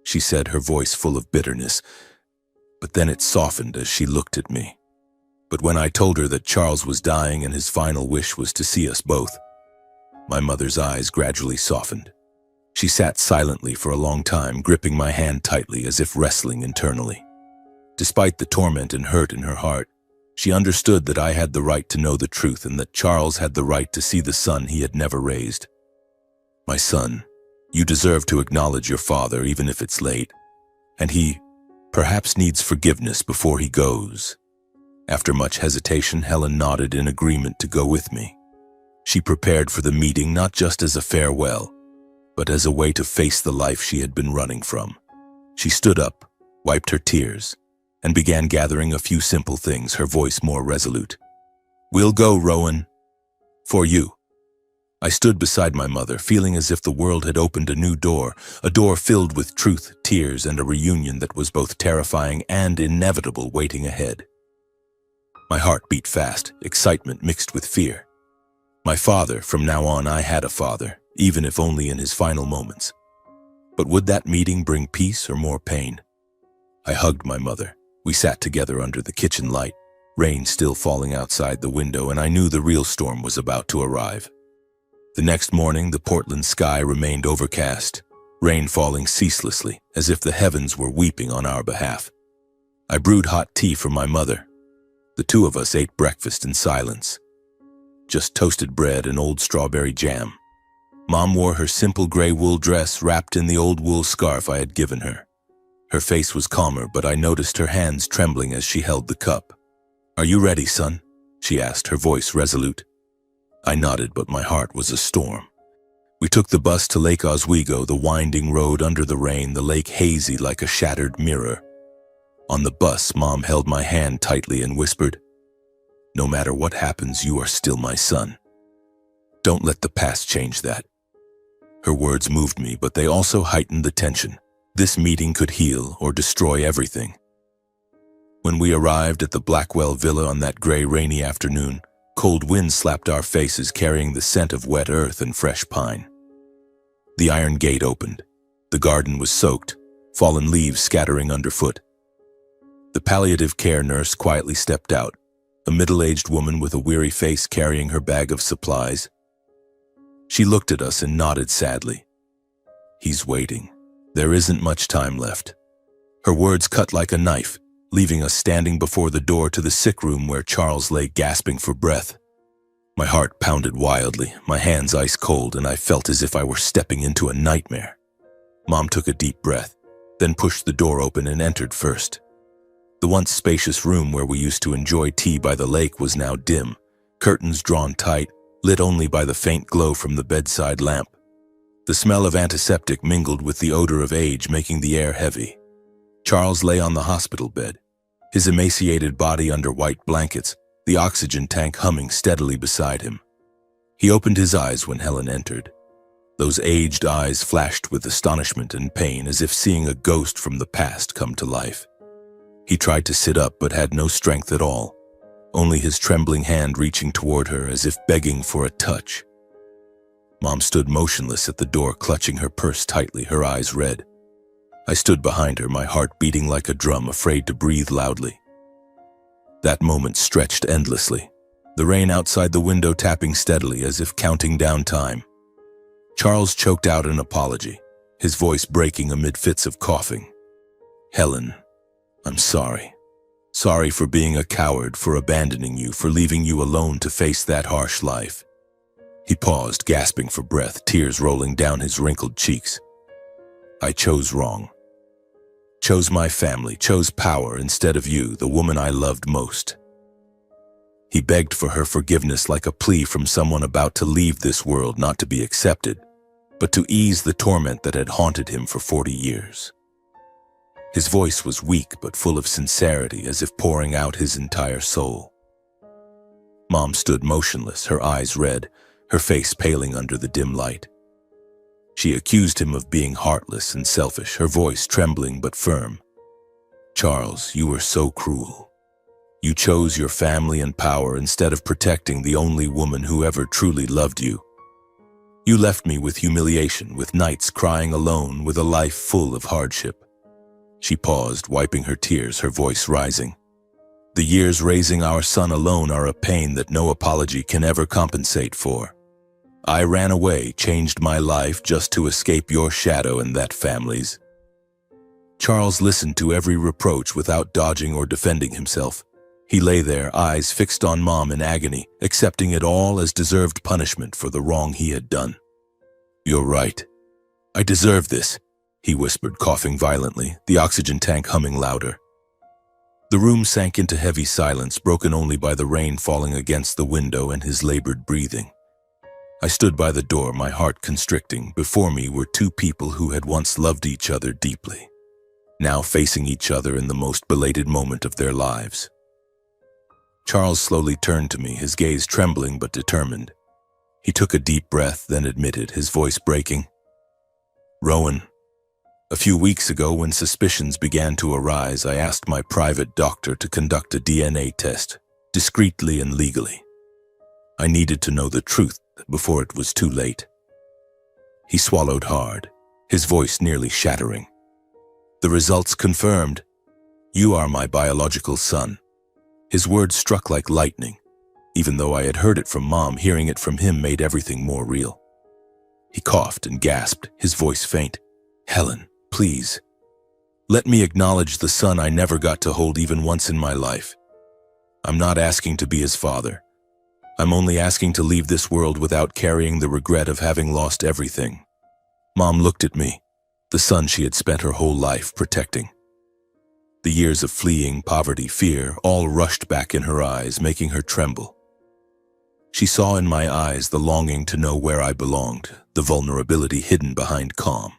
she said, her voice full of bitterness, but then it softened as she looked at me. But when I told her that Charles was dying and his final wish was to see us both, my mother's eyes gradually softened. She sat silently for a long time, gripping my hand tightly as if wrestling internally. Despite the torment and hurt in her heart, she understood that I had the right to know the truth and that Charles had the right to see the son he had never raised. "My son, you deserve to acknowledge your father even if it's late, and he perhaps needs forgiveness before he goes." After much hesitation, Helen nodded in agreement to go with me. She prepared for the meeting not just as a farewell, but as a way to face the life she had been running from. She stood up, wiped her tears, and began gathering a few simple things, her voice more resolute. "We'll go, Rowan. For you." I stood beside my mother, feeling as if the world had opened a new door, a door filled with truth, tears, and a reunion that was both terrifying and inevitable waiting ahead. My heart beat fast, excitement mixed with fear. My father, from now on I had a father, even if only in his final moments. But would that meeting bring peace or more pain? I hugged my mother. We sat together under the kitchen light, rain still falling outside the window, and I knew the real storm was about to arrive. The next morning, the Portland sky remained overcast, rain falling ceaselessly, as if the heavens were weeping on our behalf. I brewed hot tea for my mother. The two of us ate breakfast in silence. Just toasted bread and old strawberry jam. Mom wore her simple gray wool dress wrapped in the old wool scarf I had given her. Her face was calmer, but I noticed her hands trembling as she held the cup. "Are you ready, son?" she asked, her voice resolute. I nodded, but my heart was a storm. We took the bus to Lake Oswego, the winding road under the rain, the lake hazy like a shattered mirror. On the bus, Mom held my hand tightly and whispered, "No matter what happens, you are still my son. Don't let the past change that." Her words moved me, but they also heightened the tension. This meeting could heal or destroy everything. When we arrived at the Blackwell Villa on that gray, rainy afternoon, cold winds slapped our faces, carrying the scent of wet earth and fresh pine. The iron gate opened. The garden was soaked, fallen leaves scattering underfoot. The palliative care nurse quietly stepped out, a middle-aged woman with a weary face carrying her bag of supplies. She looked at us and nodded sadly. "He's waiting. There isn't much time left." Her words cut like a knife, leaving us standing before the door to the sick room where Charles lay gasping for breath. My heart pounded wildly, my hands ice cold, and I felt as if I were stepping into a nightmare. Mom took a deep breath, then pushed the door open and entered first. The once spacious room where we used to enjoy tea by the lake was now dim, curtains drawn tight, lit only by the faint glow from the bedside lamp. The smell of antiseptic mingled with the odor of age, making the air heavy. Charles lay on the hospital bed, his emaciated body under white blankets, the oxygen tank humming steadily beside him. He opened his eyes when Helen entered. Those aged eyes flashed with astonishment and pain, as if seeing a ghost from the past come to life. He tried to sit up but had no strength at all, only his trembling hand reaching toward her as if begging for a touch. Mom stood motionless at the door, clutching her purse tightly, her eyes red. I stood behind her, my heart beating like a drum, afraid to breathe loudly. That moment stretched endlessly, the rain outside the window tapping steadily as if counting down time. Charles choked out an apology, his voice breaking amid fits of coughing. "Helen, I'm sorry. Sorry for being a coward, for abandoning you, for leaving you alone to face that harsh life." He paused, gasping for breath, tears rolling down his wrinkled cheeks. "I chose wrong. Chose my family, chose power instead of you, the woman I loved most." He begged for her forgiveness like a plea from someone about to leave this world, not to be accepted, but to ease the torment that had haunted him for 40 years. His voice was weak but full of sincerity, as if pouring out his entire soul. Mom stood motionless, her eyes red, her face paling under the dim light. She accused him of being heartless and selfish, her voice trembling but firm. "Charles, you were so cruel. You chose your family and power instead of protecting the only woman who ever truly loved you. You left me with humiliation, with nights crying alone, with a life full of hardship." She paused, wiping her tears, her voice rising. "The years raising our son alone are a pain that no apology can ever compensate for. I ran away, changed my life just to escape your shadow and that family's." Charles listened to every reproach without dodging or defending himself. He lay there, eyes fixed on Mom in agony, accepting it all as deserved punishment for the wrong he had done. "You're right. I deserve this," he whispered, coughing violently, the oxygen tank humming louder. The room sank into heavy silence, broken only by the rain falling against the window and his labored breathing. I stood by the door, my heart constricting. Before me were two people who had once loved each other deeply, now facing each other in the most belated moment of their lives. Charles slowly turned to me, his gaze trembling but determined. He took a deep breath, then admitted, his voice breaking, "Rowan, a few weeks ago when suspicions began to arise, I asked my private doctor to conduct a DNA test, discreetly and legally. I needed to know the truth before it was too late." He swallowed hard, his voice nearly shattering. "The results confirmed. You are my biological son." His words struck like lightning. Even though I had heard it from Mom, hearing it from him made everything more real. He coughed and gasped, his voice faint. "Helen, please. Let me acknowledge the son I never got to hold even once in my life. I'm not asking to be his father. I'm only asking to leave this world without carrying the regret of having lost everything." Mom looked at me, the son she had spent her whole life protecting. The years of fleeing, poverty, fear, all rushed back in her eyes, making her tremble. She saw in my eyes the longing to know where I belonged, the vulnerability hidden behind calm.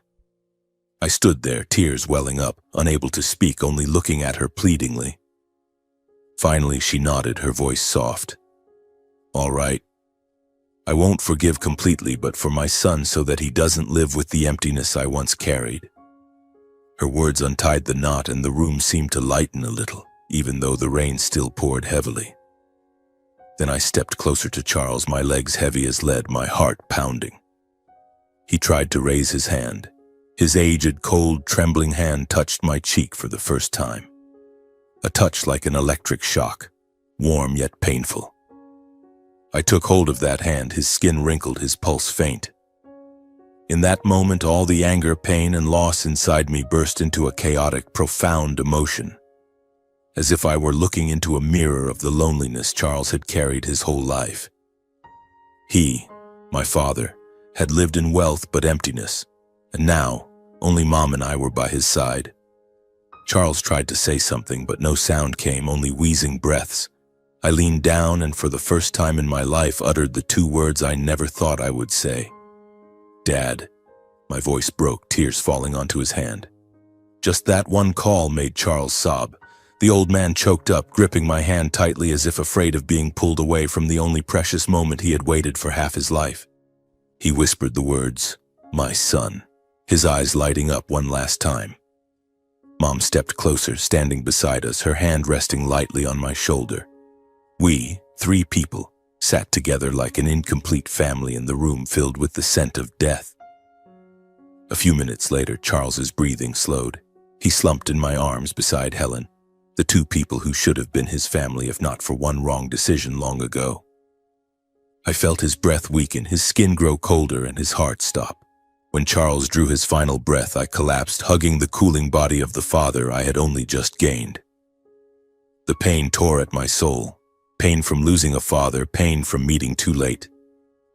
I stood there, tears welling up, unable to speak, only looking at her pleadingly. Finally, she nodded, her voice soft. "All right. I won't forgive completely, but for my son, so that he doesn't live with the emptiness I once carried." Her words untied the knot, and the room seemed to lighten a little, even though the rain still poured heavily. Then I stepped closer to Charles, my legs heavy as lead, my heart pounding. He tried to raise his hand. His aged, cold, trembling hand touched my cheek for the first time. A touch like an electric shock, warm yet painful. I took hold of that hand, his skin wrinkled, his pulse faint. In that moment, all the anger, pain, and loss inside me burst into a chaotic, profound emotion, as if I were looking into a mirror of the loneliness Charles had carried his whole life. He, my father, had lived in wealth but emptiness, and now only Mom and I were by his side. Charles tried to say something, but no sound came, only wheezing breaths. I leaned down and for the first time in my life uttered the two words I never thought I would say. "Dad." My voice broke, tears falling onto his hand. Just that one call made Charles sob. The old man choked up, gripping my hand tightly as if afraid of being pulled away from the only precious moment he had waited for half his life. He whispered the words, "My son," his eyes lighting up one last time. Mom stepped closer, standing beside us, her hand resting lightly on my shoulder. We, 3 people, sat together like an incomplete family in the room filled with the scent of death. A few minutes later, Charles's breathing slowed. He slumped in my arms beside Helen, the 2 people who should have been his family if not for one wrong decision long ago. I felt his breath weaken, his skin grow colder, and his heart stop. When Charles drew his final breath, I collapsed, hugging the cooling body of the father I had only just gained. The pain tore at my soul. Pain from losing a father, pain from meeting too late.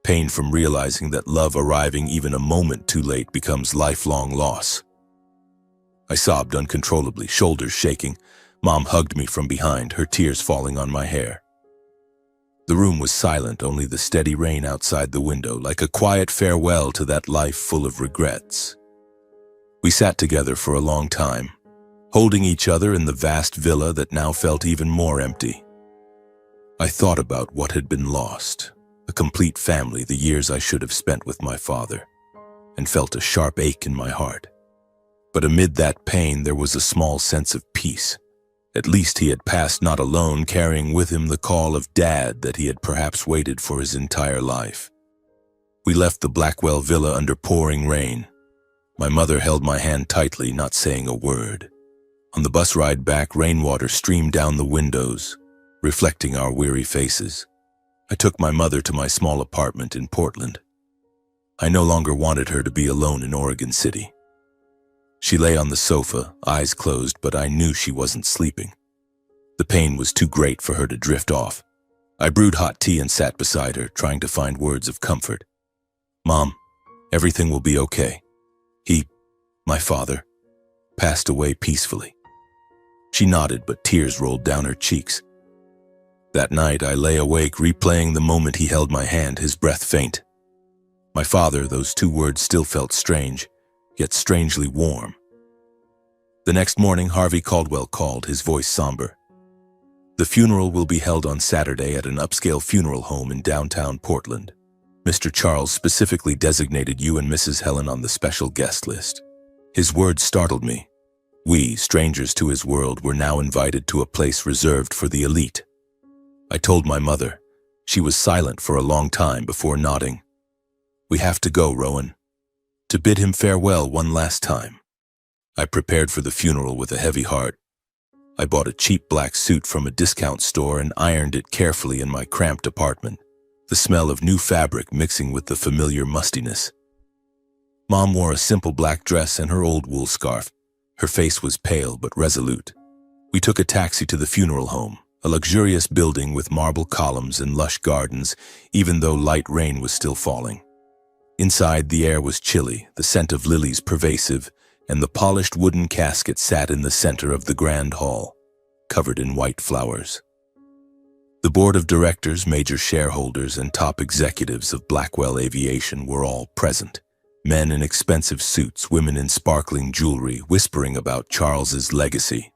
Pain from realizing that love arriving even a moment too late becomes lifelong loss. I sobbed uncontrollably, shoulders shaking. Mom hugged me from behind, her tears falling on my hair. The room was silent, only the steady rain outside the window, like a quiet farewell to that life full of regrets. We sat together for a long time, holding each other in the vast villa that now felt even more empty. I thought about what had been lost, a complete family, the years I should have spent with my father, and felt a sharp ache in my heart. But amid that pain, there was a small sense of peace. At least he had passed not alone, carrying with him the call of Dad that he had perhaps waited for his entire life. We left the Blackwell villa under pouring rain. My mother held my hand tightly, not saying a word. On the bus ride back, rainwater streamed down the windows, reflecting our weary faces. I took my mother to my small apartment in Portland. I no longer wanted her to be alone in Oregon City. She lay on the sofa, eyes closed, but I knew she wasn't sleeping. The pain was too great for her to drift off. I brewed hot tea and sat beside her, trying to find words of comfort. "Mom, everything will be okay. My father, passed away peacefully." She nodded, but tears rolled down her cheeks. That night, I lay awake, replaying the moment he held my hand, his breath faint. My father, those 2 words still felt strange, yet strangely warm. The next morning, Harvey Caldwell called, his voice somber. "The funeral will be held on Saturday at an upscale funeral home in downtown Portland. Mr. Charles specifically designated you and Mrs. Helen on the special guest list." His words startled me. We, strangers to his world, were now invited to a place reserved for the elite. I told my mother. She was silent for a long time before nodding. "We have to go, Rowan. To bid him farewell one last time." I prepared for the funeral with a heavy heart. I bought a cheap black suit from a discount store and ironed it carefully in my cramped apartment, the smell of new fabric mixing with the familiar mustiness. Mom wore a simple black dress and her old wool scarf. Her face was pale but resolute. We took a taxi to the funeral home, a luxurious building with marble columns and lush gardens, even though light rain was still falling. Inside, the air was chilly, the scent of lilies pervasive, and the polished wooden casket sat in the center of the grand hall, covered in white flowers. The board of directors, major shareholders, and top executives of Blackwell Aviation were all present. Men in expensive suits, women in sparkling jewelry, whispering about Charles's legacy.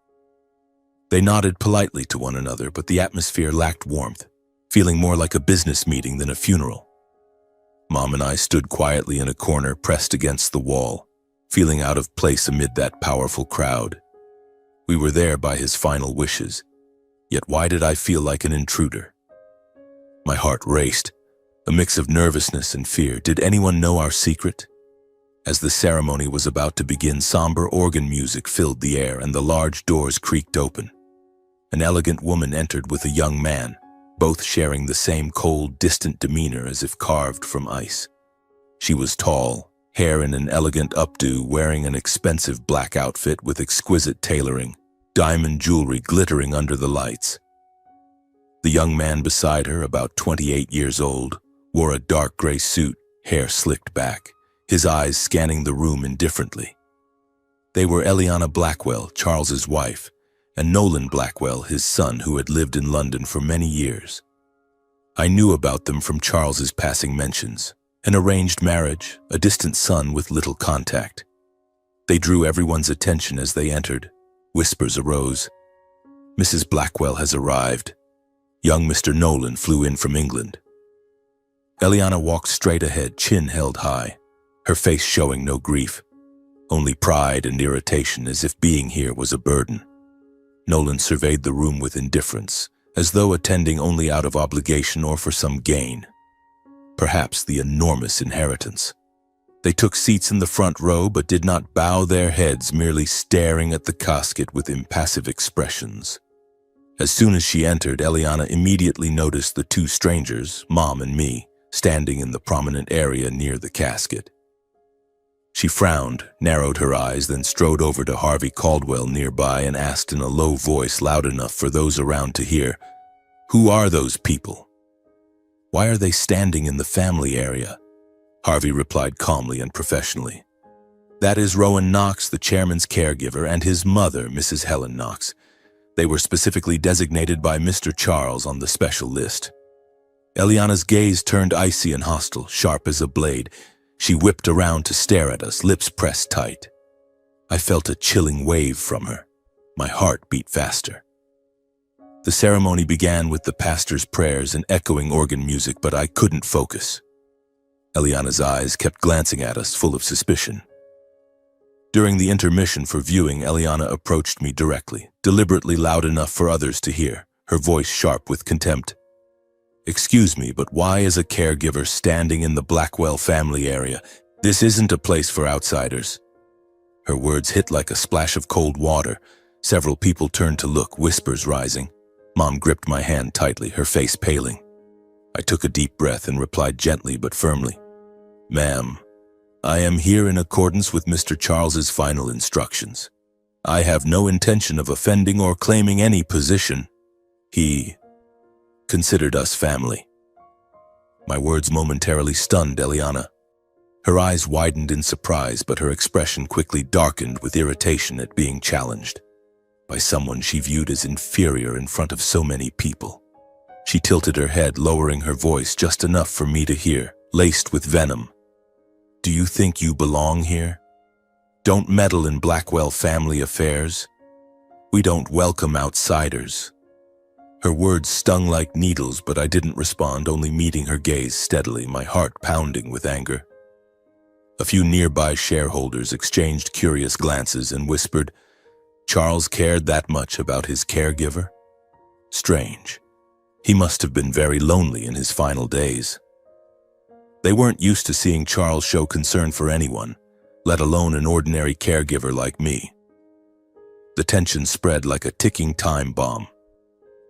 They nodded politely to one another, but the atmosphere lacked warmth, feeling more like a business meeting than a funeral. Mom and I stood quietly in a corner, pressed against the wall, feeling out of place amid that powerful crowd. We were there by his final wishes, yet why did I feel like an intruder? My heart raced, a mix of nervousness and fear. Did anyone know our secret? As the ceremony was about to begin, somber organ music filled the air and the large doors creaked open. An elegant woman entered with a young man, both sharing the same cold, distant demeanor as if carved from ice. She was tall, hair in an elegant updo, wearing an expensive black outfit with exquisite tailoring, diamond jewelry glittering under the lights. The young man beside her, about 28 years old, wore a dark gray suit, hair slicked back, his eyes scanning the room indifferently. They were Eliana Blackwell, Charles's wife, and Nolan Blackwell, his son, who had lived in London for many years. I knew about them from Charles's passing mentions, an arranged marriage, a distant son with little contact. They drew everyone's attention as they entered. Whispers arose. Mrs. Blackwell has arrived. Young Mr. Nolan flew in from England. Eliana walked straight ahead, chin held high, her face showing no grief, only pride and irritation, as if being here was a burden. Nolan surveyed the room with indifference, as though attending only out of obligation or for some gain. Perhaps the enormous inheritance. They took seats in the front row but did not bow their heads, merely staring at the casket with impassive expressions. As soon as she entered, Eliana immediately noticed the two strangers, Mom and me, standing in the prominent area near the casket. She frowned, narrowed her eyes, then strode over to Harvey Caldwell nearby and asked in a low voice loud enough for those around to hear, "Who are those people? Why are they standing in the family area?" Harvey replied calmly and professionally. "That is Rowan Knox, the chairman's caregiver, and his mother, Mrs. Helen Knox. They were specifically designated by Mr. Charles on the special list." Eliana's gaze turned icy and hostile, sharp as a blade. She whipped around to stare at us, lips pressed tight. I felt a chilling wave from her. My heart beat faster. The ceremony began with the pastor's prayers and echoing organ music, but I couldn't focus. Eliana's eyes kept glancing at us, full of suspicion. During the intermission for viewing, Eliana approached me directly, deliberately loud enough for others to hear, her voice sharp with contempt. "Excuse me, but why is a caregiver standing in the Blackwell family area? This isn't a place for outsiders." Her words hit like a splash of cold water. Several people turned to look, whispers rising. Mom gripped my hand tightly, her face paling. I took a deep breath and replied gently but firmly, "Ma'am, I am here in accordance with Mr. Charles's final instructions. I have no intention of offending or claiming any position. He considered us family." My words momentarily stunned Eliana. Her eyes widened in surprise, but her expression quickly darkened with irritation at being challenged by someone she viewed as inferior in front of so many people. She tilted her head, lowering her voice just enough for me to hear, laced with venom. "Do you think you belong here? Don't meddle in Blackwell family affairs. We don't welcome outsiders." Her words stung like needles, but I didn't respond, only meeting her gaze steadily, my heart pounding with anger. A few nearby shareholders exchanged curious glances and whispered, "Charles cared that much about his caregiver? Strange. He must have been very lonely in his final days." They weren't used to seeing Charles show concern for anyone, let alone an ordinary caregiver like me. The tension spread like a ticking time bomb.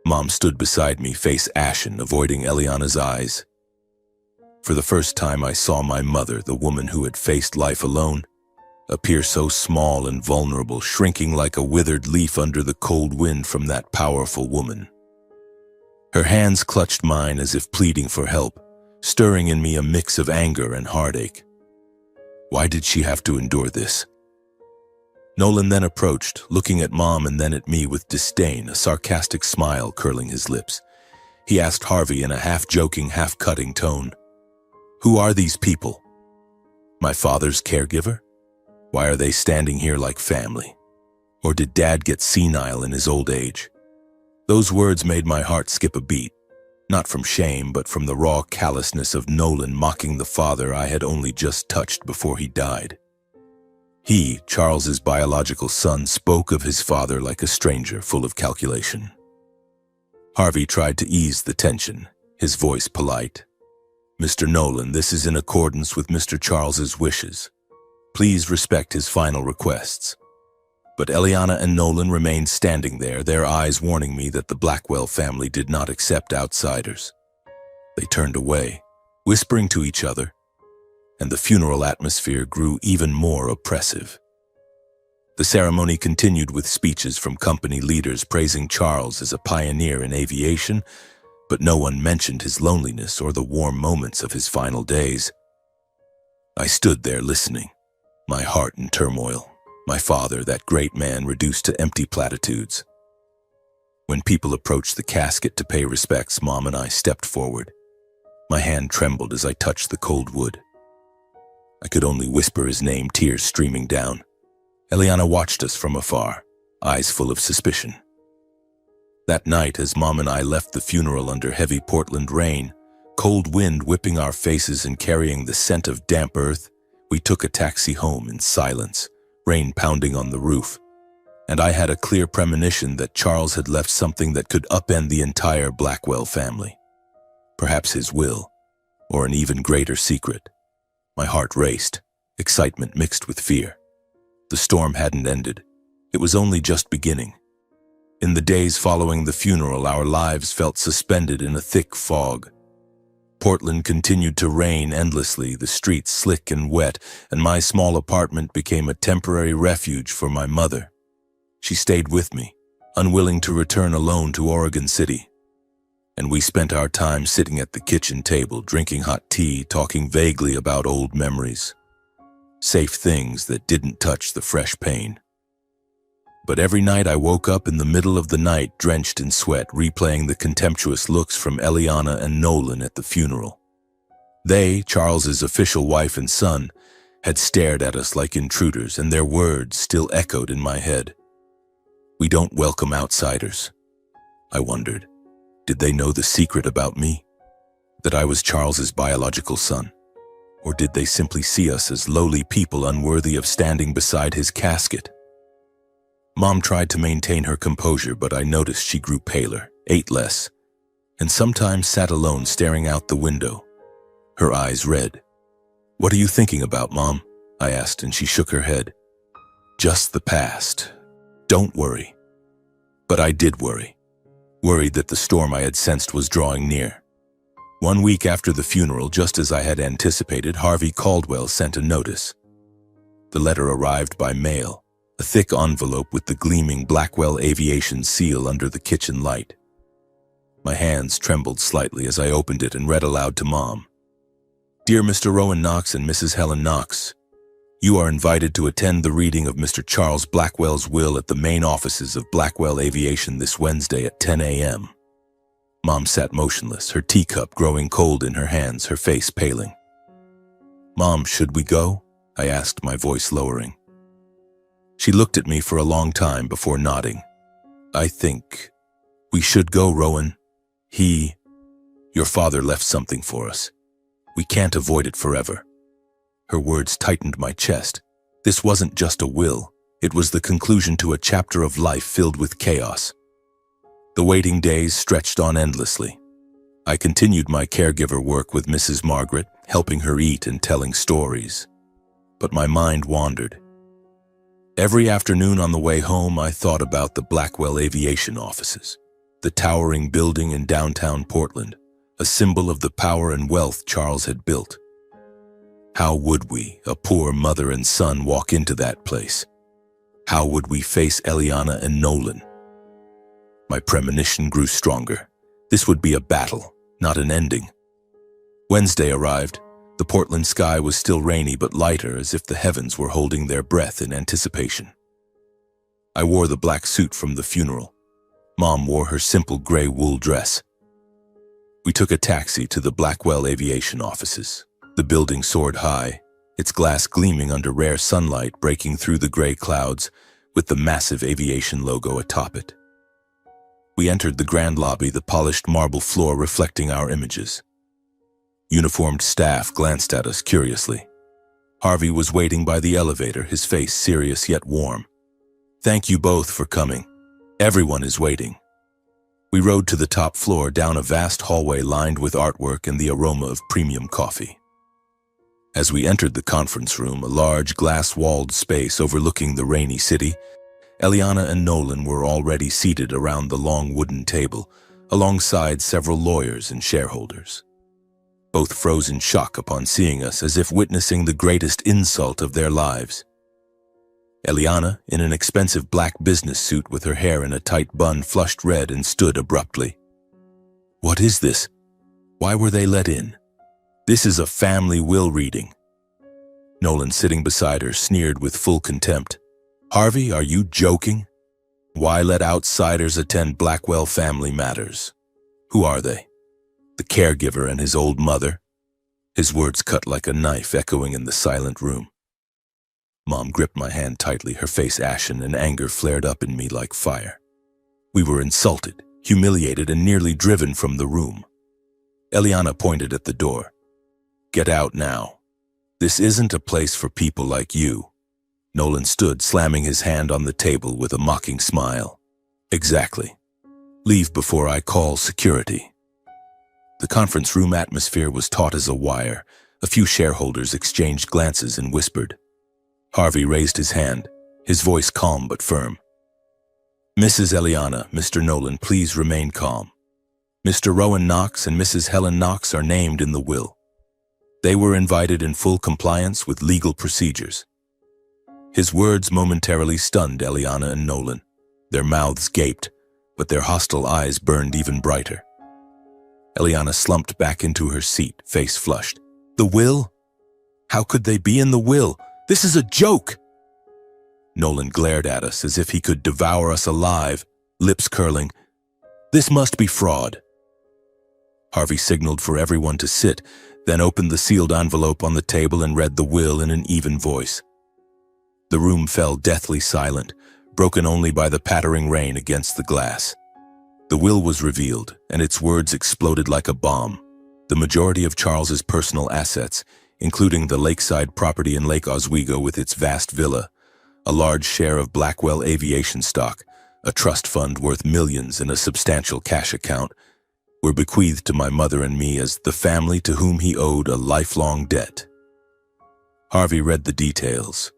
Mom stood beside me, face ashen, avoiding Eliana's eyes. For the first time, I saw my mother, the woman who had faced life alone, appear so small and vulnerable, shrinking like a withered leaf under the cold wind from that powerful woman. Her hands clutched mine as if pleading for help, stirring in me a mix of anger and heartache. Why did she have to endure this? Nolan then approached, looking at Mom and then at me with disdain, a sarcastic smile curling his lips. He asked Harvey in a half-joking, half-cutting tone, "Who are these people? My father's caregiver? Why are they standing here like family? Or did Dad get senile in his old age?" Those words made my heart skip a beat, not from shame, but from the raw callousness of Nolan mocking the father I had only just touched before he died. He, Charles's biological son, spoke of his father like a stranger, full of calculation. Harvey tried to ease the tension, his voice polite. "Mr. Nolan, this is in accordance with Mr. Charles's wishes. Please respect his final requests." But Eliana and Nolan remained standing there, their eyes warning me that the Blackwell family did not accept outsiders. They turned away, whispering to each other, and the funeral atmosphere grew even more oppressive. The ceremony continued with speeches from company leaders praising Charles as a pioneer in aviation, but no one mentioned his loneliness or the warm moments of his final days. I stood there listening, my heart in turmoil. My father, that great man, reduced to empty platitudes. When people approached the casket to pay respects, Mom and I stepped forward. My hand trembled as I touched the cold wood. I could only whisper his name, tears streaming down. Eliana watched us from afar, eyes full of suspicion. That night, as Mom and I left the funeral under heavy Portland rain, cold wind whipping our faces and carrying the scent of damp earth, we took a taxi home in silence, rain pounding on the roof. And I had a clear premonition that Charles had left something that could upend the entire Blackwell family. Perhaps his will, or an even greater secret. My heart raced, excitement mixed with fear. The storm hadn't ended. It was only just beginning. In the days following the funeral, our lives felt suspended in a thick fog. Portland continued to rain endlessly, the streets slick and wet, and my small apartment became a temporary refuge for my mother. She stayed with me, unwilling to return alone to Oregon City. And we spent our time sitting at the kitchen table, drinking hot tea, talking vaguely about old memories. Safe things that didn't touch the fresh pain. But every night I woke up in the middle of the night, drenched in sweat, replaying the contemptuous looks from Eliana and Nolan at the funeral. They, Charles's official wife and son, had stared at us like intruders, and their words still echoed in my head. "We don't welcome outsiders." I wondered, did they know the secret about me? That I was Charles's biological son? Or did they simply see us as lowly people unworthy of standing beside his casket? Mom tried to maintain her composure, but I noticed she grew paler, ate less, and sometimes sat alone staring out the window, her eyes red. "What are you thinking about, Mom?" I asked, and she shook her head. "Just the past. Don't worry." But I did worry. Worried that the storm I had sensed was drawing near. 1 week after the funeral, just as I had anticipated, Harvey Caldwell sent a notice. The letter arrived by mail, a thick envelope with the gleaming Blackwell Aviation seal under the kitchen light. My hands trembled slightly as I opened it and read aloud to Mom. "Dear Mr. Rowan Knox and Mrs. Helen Knox, you are invited to attend the reading of Mr. Charles Blackwell's will at the main offices of Blackwell Aviation this Wednesday at 10 a.m. Mom sat motionless, her teacup growing cold in her hands, her face paling. "Mom, should we go?" I asked, my voice lowering. She looked at me for a long time before nodding. "I think we should go, Rowan. Your father left something for us. We can't avoid it forever." Her words tightened my chest. This wasn't just a will. It was the conclusion to a chapter of life filled with chaos. The waiting days stretched on endlessly. I continued my caregiver work with Mrs. Margaret, helping her eat and telling stories. But my mind wandered. Every afternoon on the way home, I thought about the Blackwell Aviation offices, the towering building in downtown Portland, a symbol of the power and wealth Charles had built. How would we, a poor mother and son, walk into that place? How would we face Eliana and Nolan? My premonition grew stronger. This would be a battle, not an ending. Wednesday arrived. The Portland sky was still rainy but lighter, as if the heavens were holding their breath in anticipation. I wore the black suit from the funeral. Mom wore her simple gray wool dress. We took a taxi to the Blackwell Aviation offices. The building soared high, its glass gleaming under rare sunlight breaking through the gray clouds, with the massive aviation logo atop it. We entered the grand lobby, the polished marble floor reflecting our images. Uniformed staff glanced at us curiously. Harvey was waiting by the elevator, his face serious yet warm. "Thank you both for coming. Everyone is waiting." We rode to the top floor, down a vast hallway lined with artwork and the aroma of premium coffee. As we entered the conference room, a large glass-walled space overlooking the rainy city, Eliana and Nolan were already seated around the long wooden table, alongside several lawyers and shareholders. Both froze in shock upon seeing us, as if witnessing the greatest insult of their lives. Eliana, in an expensive black business suit with her hair in a tight bun, flushed red and stood abruptly. "What is this? Why were they let in? This is a family will reading." Nolan, sitting beside her, sneered with full contempt. "Harvey, are you joking? Why let outsiders attend Blackwell family matters? Who are they? The caregiver and his old mother?" His words cut like a knife, echoing in the silent room. Mom gripped my hand tightly, her face ashen, and anger flared up in me like fire. We were insulted, humiliated, and nearly driven from the room. Eliana pointed at the door. "Get out now. This isn't a place for people like you." Nolan stood, slamming his hand on the table with a mocking smile. "Exactly. Leave before I call security." The conference room atmosphere was taut as a wire. A few shareholders exchanged glances and whispered. Harvey raised his hand, his voice calm but firm. "Mrs. Eliana, Mr. Nolan, please remain calm. Mr. Rowan Knox and Mrs. Helen Knox are named in the will. They were invited in full compliance with legal procedures." His words momentarily stunned Eliana and Nolan. Their mouths gaped, but their hostile eyes burned even brighter. Eliana slumped back into her seat, face flushed. "The will? How could they be in the will? This is a joke!" Nolan glared at us as if he could devour us alive, lips curling. "This must be fraud." Harvey signaled for everyone to sit, then opened the sealed envelope on the table and read the will in an even voice. The room fell deathly silent, broken only by the pattering rain against the glass. The will was revealed, and its words exploded like a bomb. The majority of Charles's personal assets, including the lakeside property in Lake Oswego with its vast villa, a large share of Blackwell aviation stock, a trust fund worth millions, and a substantial cash account, were bequeathed to my mother and me as the family to whom he owed a lifelong debt. Harvey read the details.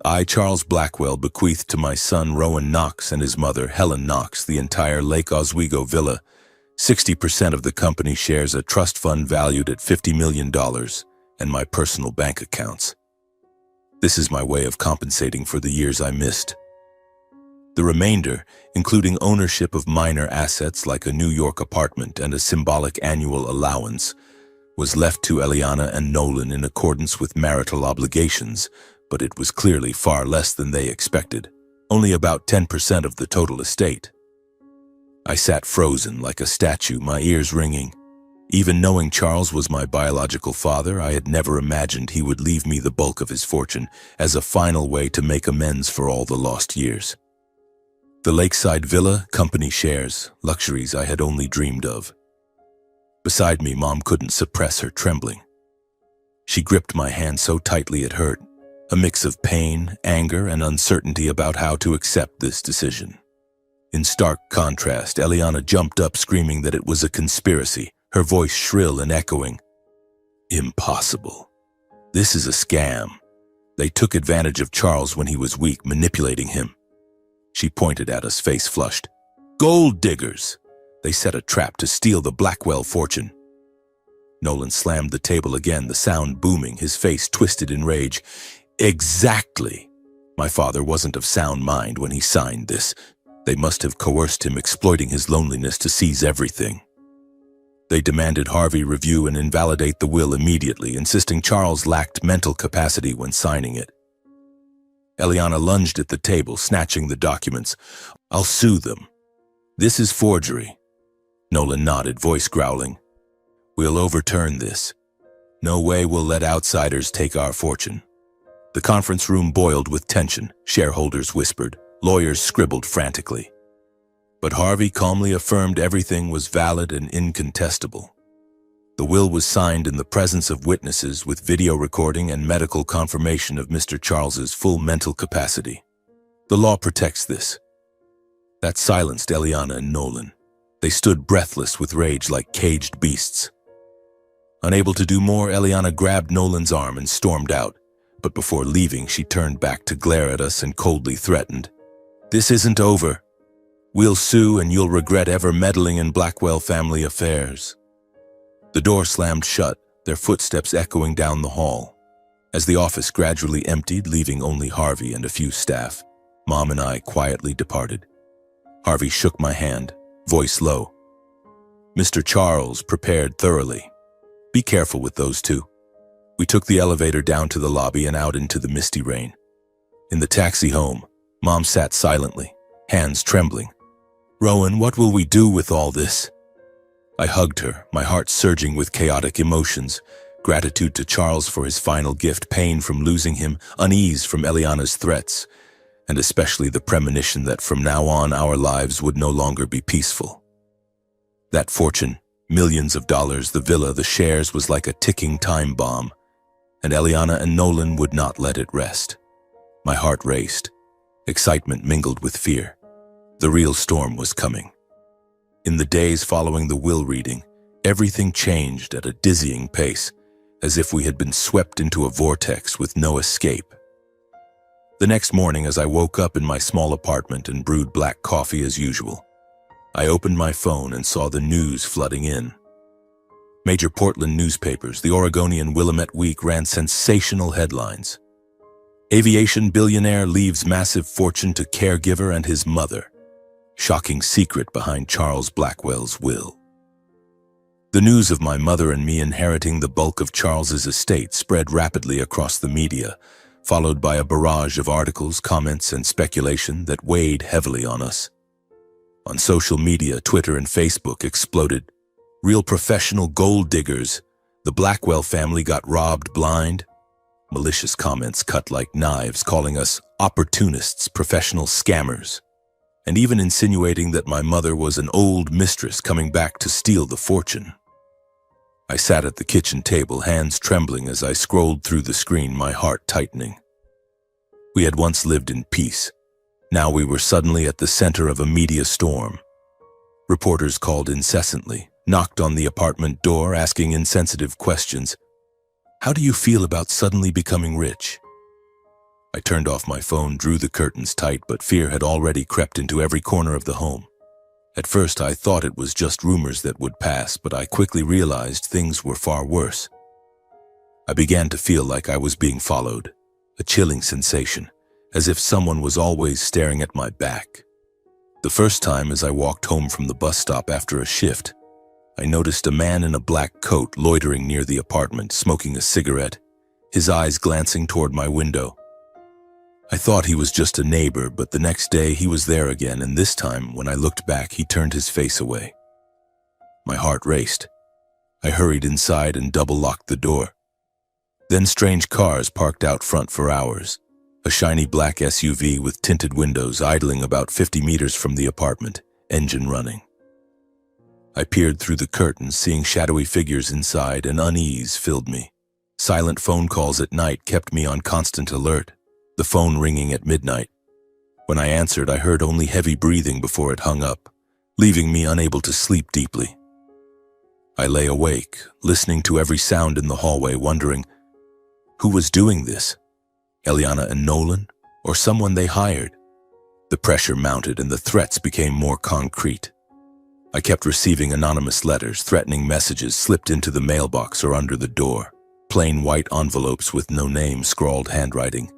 I, Charles Blackwell, bequeathed to my son Rowan Knox and his mother Helen Knox the entire Lake Oswego villa, 60% of the company shares, a trust fund valued at $50 million, and my personal bank accounts. This is my way of compensating for the years I missed. The remainder, including ownership of minor assets like a New York apartment and a symbolic annual allowance, was left to Eliana and Nolan in accordance with marital obligations, but it was clearly far less than they expected, only about 10% of the total estate. I sat frozen like a statue, my ears ringing. Even knowing Charles was my biological father, I had never imagined he would leave me the bulk of his fortune as a final way to make amends for all the lost years. The lakeside villa, company shares, luxuries I had only dreamed of. Beside me, Mom couldn't suppress her trembling. She gripped my hand so tightly it hurt, a mix of pain, anger, and uncertainty about how to accept this decision. In stark contrast, Eliana jumped up screaming that it was a conspiracy, her voice shrill and echoing. "Impossible. This is a scam. They took advantage of Charles when he was weak, manipulating him." She pointed at us, face flushed. "Gold diggers! They set a trap to steal the Blackwell fortune." Nolan slammed the table again, the sound booming, his face twisted in rage. "Exactly. My father wasn't of sound mind when he signed this. They must have coerced him, exploiting his loneliness to seize everything. They demanded Harvey review and invalidate the will immediately, insisting Charles lacked mental capacity when signing it. Eliana lunged at the table, snatching the documents. "I'll sue them. This is forgery." Nolan nodded, voice growling. "We'll overturn this. No way we'll let outsiders take our fortune." The conference room boiled with tension. Shareholders whispered. Lawyers scribbled frantically. But Harvey calmly affirmed everything was valid and incontestable. The will was signed in the presence of witnesses with video recording and medical confirmation of Mr. Charles's full mental capacity. The law protects this. That silenced Eliana and Nolan. They stood breathless with rage like caged beasts. Unable to do more, Eliana grabbed Nolan's arm and stormed out. But before leaving, she turned back to glare at us and coldly threatened. "This isn't over. We'll sue and you'll regret ever meddling in Blackwell family affairs." The door slammed shut, their footsteps echoing down the hall. As the office gradually emptied, leaving only Harvey and a few staff, Mom and I quietly departed. Harvey shook my hand, voice low. "Mr. Charles prepared thoroughly. Be careful with those two." We took the elevator down to the lobby and out into the misty rain. In the taxi home, Mom sat silently, hands trembling. "Rowan, what will we do with all this?" I hugged her, my heart surging with chaotic emotions, Gratitude to Charles for his final gift, pain from losing him, unease from Eliana's threats, and especially the premonition that from now on our lives would no longer be peaceful. That fortune, millions of dollars, the villa, the shares, was like a ticking time bomb, and Eliana and Nolan would not let it rest. My heart raced. Excitement mingled with fear. The real storm was coming. In the days following the will reading, everything changed at a dizzying pace, as if we had been swept into a vortex with no escape. The next morning, as I woke up in my small apartment and brewed black coffee as usual, I opened my phone and saw the news flooding in. Major Portland newspapers, the Oregonian Willamette Week, ran sensational headlines. Aviation billionaire leaves massive fortune to caregiver and his mother. Shocking secret behind Charles Blackwell's will. The news of my mother and me inheriting the bulk of Charles's estate spread rapidly across the media, followed by a barrage of articles, comments, and speculation that weighed heavily on us. On social media, Twitter and Facebook exploded. Real professional gold diggers. The Blackwell family got robbed blind. Malicious comments cut like knives, calling us opportunists, professional scammers, and even insinuating that my mother was an old mistress coming back to steal the fortune. I sat at the kitchen table, hands trembling as I scrolled through the screen, my heart tightening. We had once lived in peace. Now we were suddenly at the center of a media storm. Reporters called incessantly, knocked on the apartment door, asking insensitive questions. How do you feel about suddenly becoming rich? I turned off my phone, drew the curtains tight, but fear had already crept into every corner of the home. At first, I thought it was just rumors that would pass, but I quickly realized things were far worse. I began to feel like I was being followed, a chilling sensation, as if someone was always staring at my back. The first time, as I walked home from the bus stop after a shift, I noticed a man in a black coat loitering near the apartment, smoking a cigarette, his eyes glancing toward my window. I thought he was just a neighbor, but the next day he was there again, and this time, when I looked back, he turned his face away. My heart raced. I hurried inside and double-locked the door. Then strange cars parked out front for hours. A shiny black SUV with tinted windows idling about 50 meters from the apartment, engine running. I peered through the curtains, seeing shadowy figures inside, and unease filled me. Silent phone calls at night kept me on constant alert, the phone ringing at midnight. When I answered, I heard only heavy breathing before it hung up, leaving me unable to sleep deeply. I lay awake, listening to every sound in the hallway, wondering, who was doing this? Eliana and Nolan, or someone they hired? The pressure mounted and the threats became more concrete. I kept receiving anonymous letters, threatening messages slipped into the mailbox or under the door, plain white envelopes with no name, scrawled handwriting.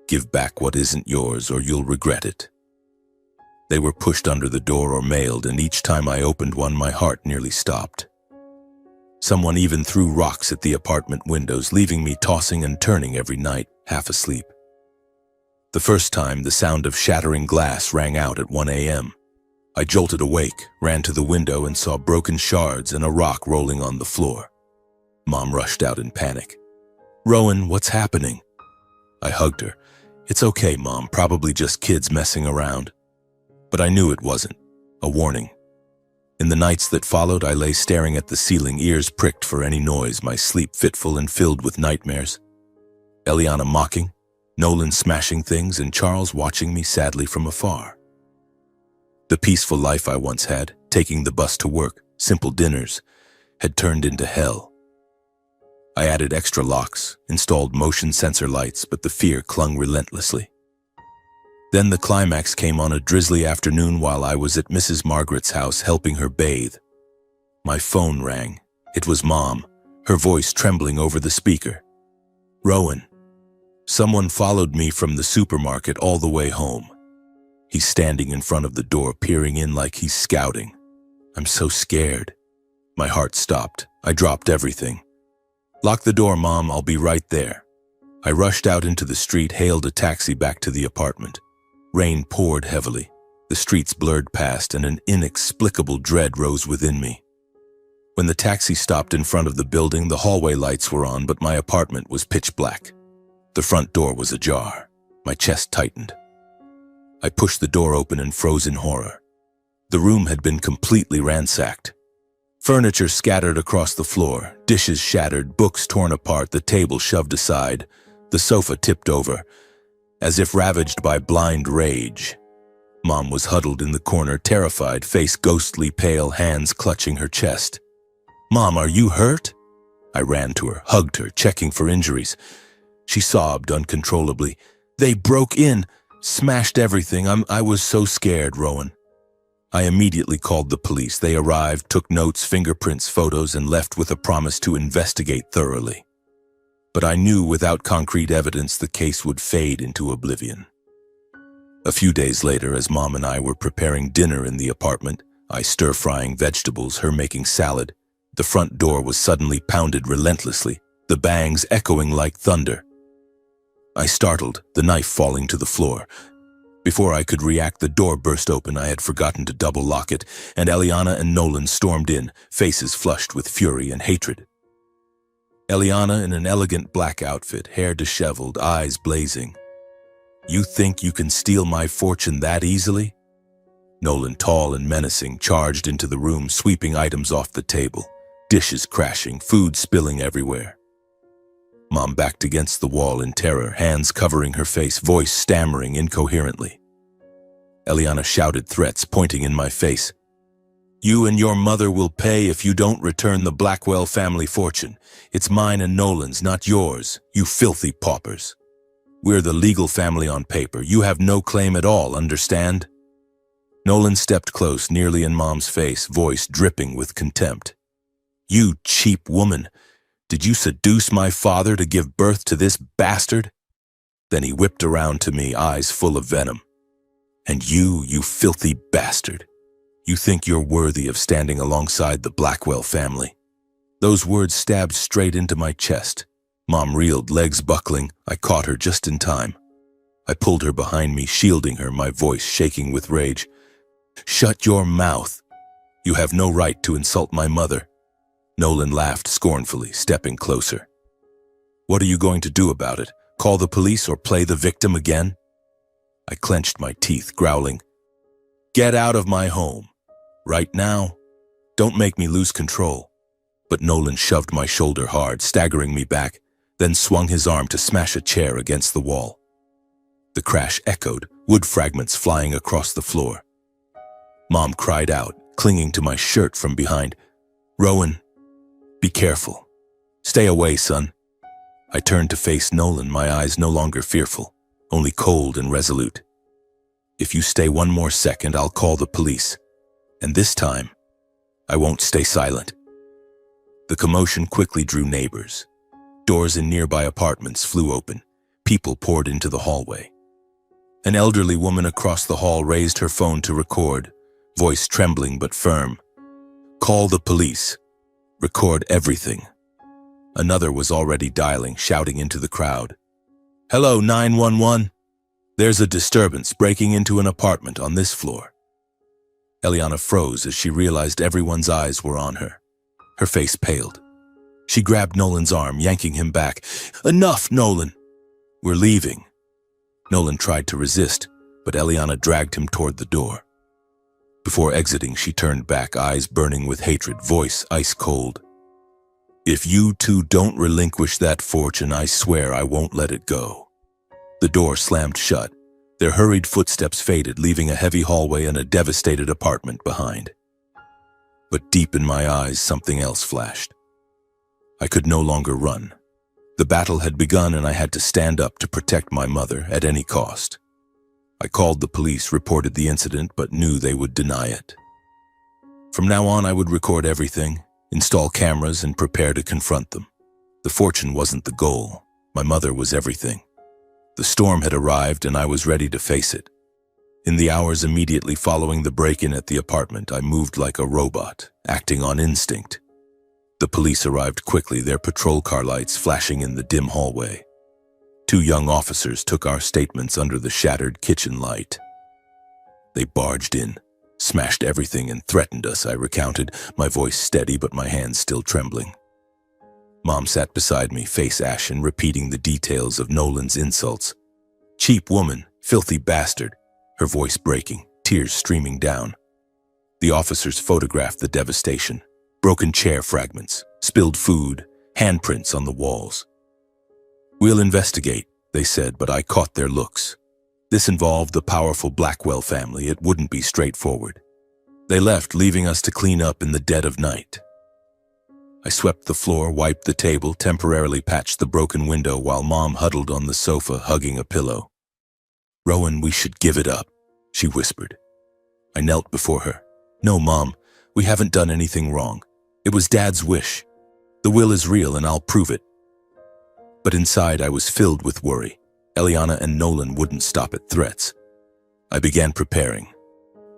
Give back what isn't yours or you'll regret it. They were pushed under the door or mailed, and each time I opened one, my heart nearly stopped. Someone even threw rocks at the apartment windows, leaving me tossing and turning every night, half asleep. The first time, the sound of shattering glass rang out at 1 a.m. I jolted awake, ran to the window, and saw broken shards and a rock rolling on the floor. Mom rushed out in panic. Rowan, what's happening? I hugged her. It's okay, Mom, probably just kids messing around. But I knew it wasn't. A warning. In the nights that followed, I lay staring at the ceiling, ears pricked for any noise, my sleep fitful and filled with nightmares. Eliana mocking, Nolan smashing things, and Charles watching me sadly from afar. The peaceful life I once had, taking the bus to work, simple dinners, had turned into hell. I added extra locks, installed motion sensor lights, but the fear clung relentlessly. Then the climax came on a drizzly afternoon while I was at Mrs. Margaret's house helping her bathe. My phone rang. It was Mom, her voice trembling over the speaker. Rowan. Someone followed me from the supermarket all the way home. He's standing in front of the door, peering in like he's scouting. I'm so scared. My heart stopped. I dropped everything. Lock the door, Mom, I'll be right there. I rushed out into the street, hailed a taxi back to the apartment. Rain poured heavily. The streets blurred past, and an inexplicable dread rose within me. When the taxi stopped in front of the building, the hallway lights were on, but my apartment was pitch black. The front door was ajar. My chest tightened. I pushed the door open and froze in horror. The room had been completely ransacked. Furniture scattered across the floor, dishes shattered, books torn apart, the table shoved aside, the sofa tipped over, as if ravaged by blind rage. Mom was huddled in the corner, terrified, face ghostly pale, hands clutching her chest. "Mom, are you hurt?" I ran to her, hugged her, checking for injuries. She sobbed uncontrollably. "They broke in, smashed everything. I was so scared, Rowan." I immediately called the police. They arrived, took notes, fingerprints, photos, and left with a promise to investigate thoroughly. But I knew without concrete evidence the case would fade into oblivion. A few days later, as Mom and I were preparing dinner in the apartment, I stir-frying vegetables, her making salad, the front door was suddenly pounded relentlessly, the bangs echoing like thunder. I startled, the knife falling to the floor. Before I could react, the door burst open. I had forgotten to double lock it, and Eliana and Nolan stormed in, faces flushed with fury and hatred. Eliana in an elegant black outfit, hair disheveled, eyes blazing. "You think you can steal my fortune that easily?" Nolan, tall and menacing, charged into the room, sweeping items off the table, dishes crashing, food spilling everywhere. Mom backed against the wall in terror, hands covering her face, voice stammering incoherently. Eliana shouted threats, pointing in my face. "You and your mother will pay if you don't return the Blackwell family fortune. It's mine and Nolan's, not yours, you filthy paupers. We're the legal family on paper. You have no claim at all, understand?" Nolan stepped close, nearly in Mom's face, voice dripping with contempt. "You cheap woman! Did you seduce my father to give birth to this bastard?" Then he whipped around to me, eyes full of venom. "And you filthy bastard. You think you're worthy of standing alongside the Blackwell family?" Those words stabbed straight into my chest. Mom reeled, legs buckling. I caught her just in time. I pulled her behind me, shielding her, my voice shaking with rage. "Shut your mouth. You have no right to insult my mother." Nolan laughed scornfully, stepping closer. "What are you going to do about it? Call the police or play the victim again?" I clenched my teeth, growling, "Get out of my home. Right now. Don't make me lose control." But Nolan shoved my shoulder hard, staggering me back, then swung his arm to smash a chair against the wall. The crash echoed, wood fragments flying across the floor. Mom cried out, clinging to my shirt from behind. "Rowan, be careful. Stay away, son." I turned to face Nolan, my eyes no longer fearful, only cold and resolute. "If you stay one more second, I'll call the police. And this time, I won't stay silent." The commotion quickly drew neighbors. Doors in nearby apartments flew open. People poured into the hallway. An elderly woman across the hall raised her phone to record, voice trembling but firm. "Call the police. Record everything." Another was already dialing, shouting into the crowd. "Hello, 911. There's a disturbance breaking into an apartment on this floor." Eliana froze as she realized everyone's eyes were on her. Her face paled. She grabbed Nolan's arm, yanking him back. "Enough, Nolan. We're leaving." Nolan tried to resist, but Eliana dragged him toward the door. Before exiting, she turned back, eyes burning with hatred, voice ice cold. "If you two don't relinquish that fortune, I swear I won't let it go." The door slammed shut. Their hurried footsteps faded, leaving a heavy hallway and a devastated apartment behind. But deep in my eyes, something else flashed. I could no longer run. The battle had begun, and I had to stand up to protect my mother at any cost. I called the police, reported the incident, but knew they would deny it. From now on, I would record everything, install cameras, and prepare to confront them. The fortune wasn't the goal. My mother was everything. The storm had arrived, and I was ready to face it. In the hours immediately following the break-in at the apartment, I moved like a robot, acting on instinct. The police arrived quickly, their patrol car lights flashing in the dim hallway. 2 young officers took our statements under the shattered kitchen light. They barged in, smashed everything and threatened us, I recounted, my voice steady but my hands still trembling. Mom sat beside me, face ashen, repeating the details of Nolan's insults. Cheap woman, filthy bastard, her voice breaking, tears streaming down. The officers photographed the devastation. Broken chair fragments, spilled food, handprints on the walls. We'll investigate, they said, but I caught their looks. This involved the powerful Blackwell family. It wouldn't be straightforward. They left, leaving us to clean up in the dead of night. I swept the floor, wiped the table, temporarily patched the broken window while Mom huddled on the sofa, hugging a pillow. Rowan, we should give it up, she whispered. I knelt before her. No, Mom, we haven't done anything wrong. It was Dad's wish. The will is real and I'll prove it. But inside I was filled with worry. Eliana and Nolan wouldn't stop at threats. I began preparing.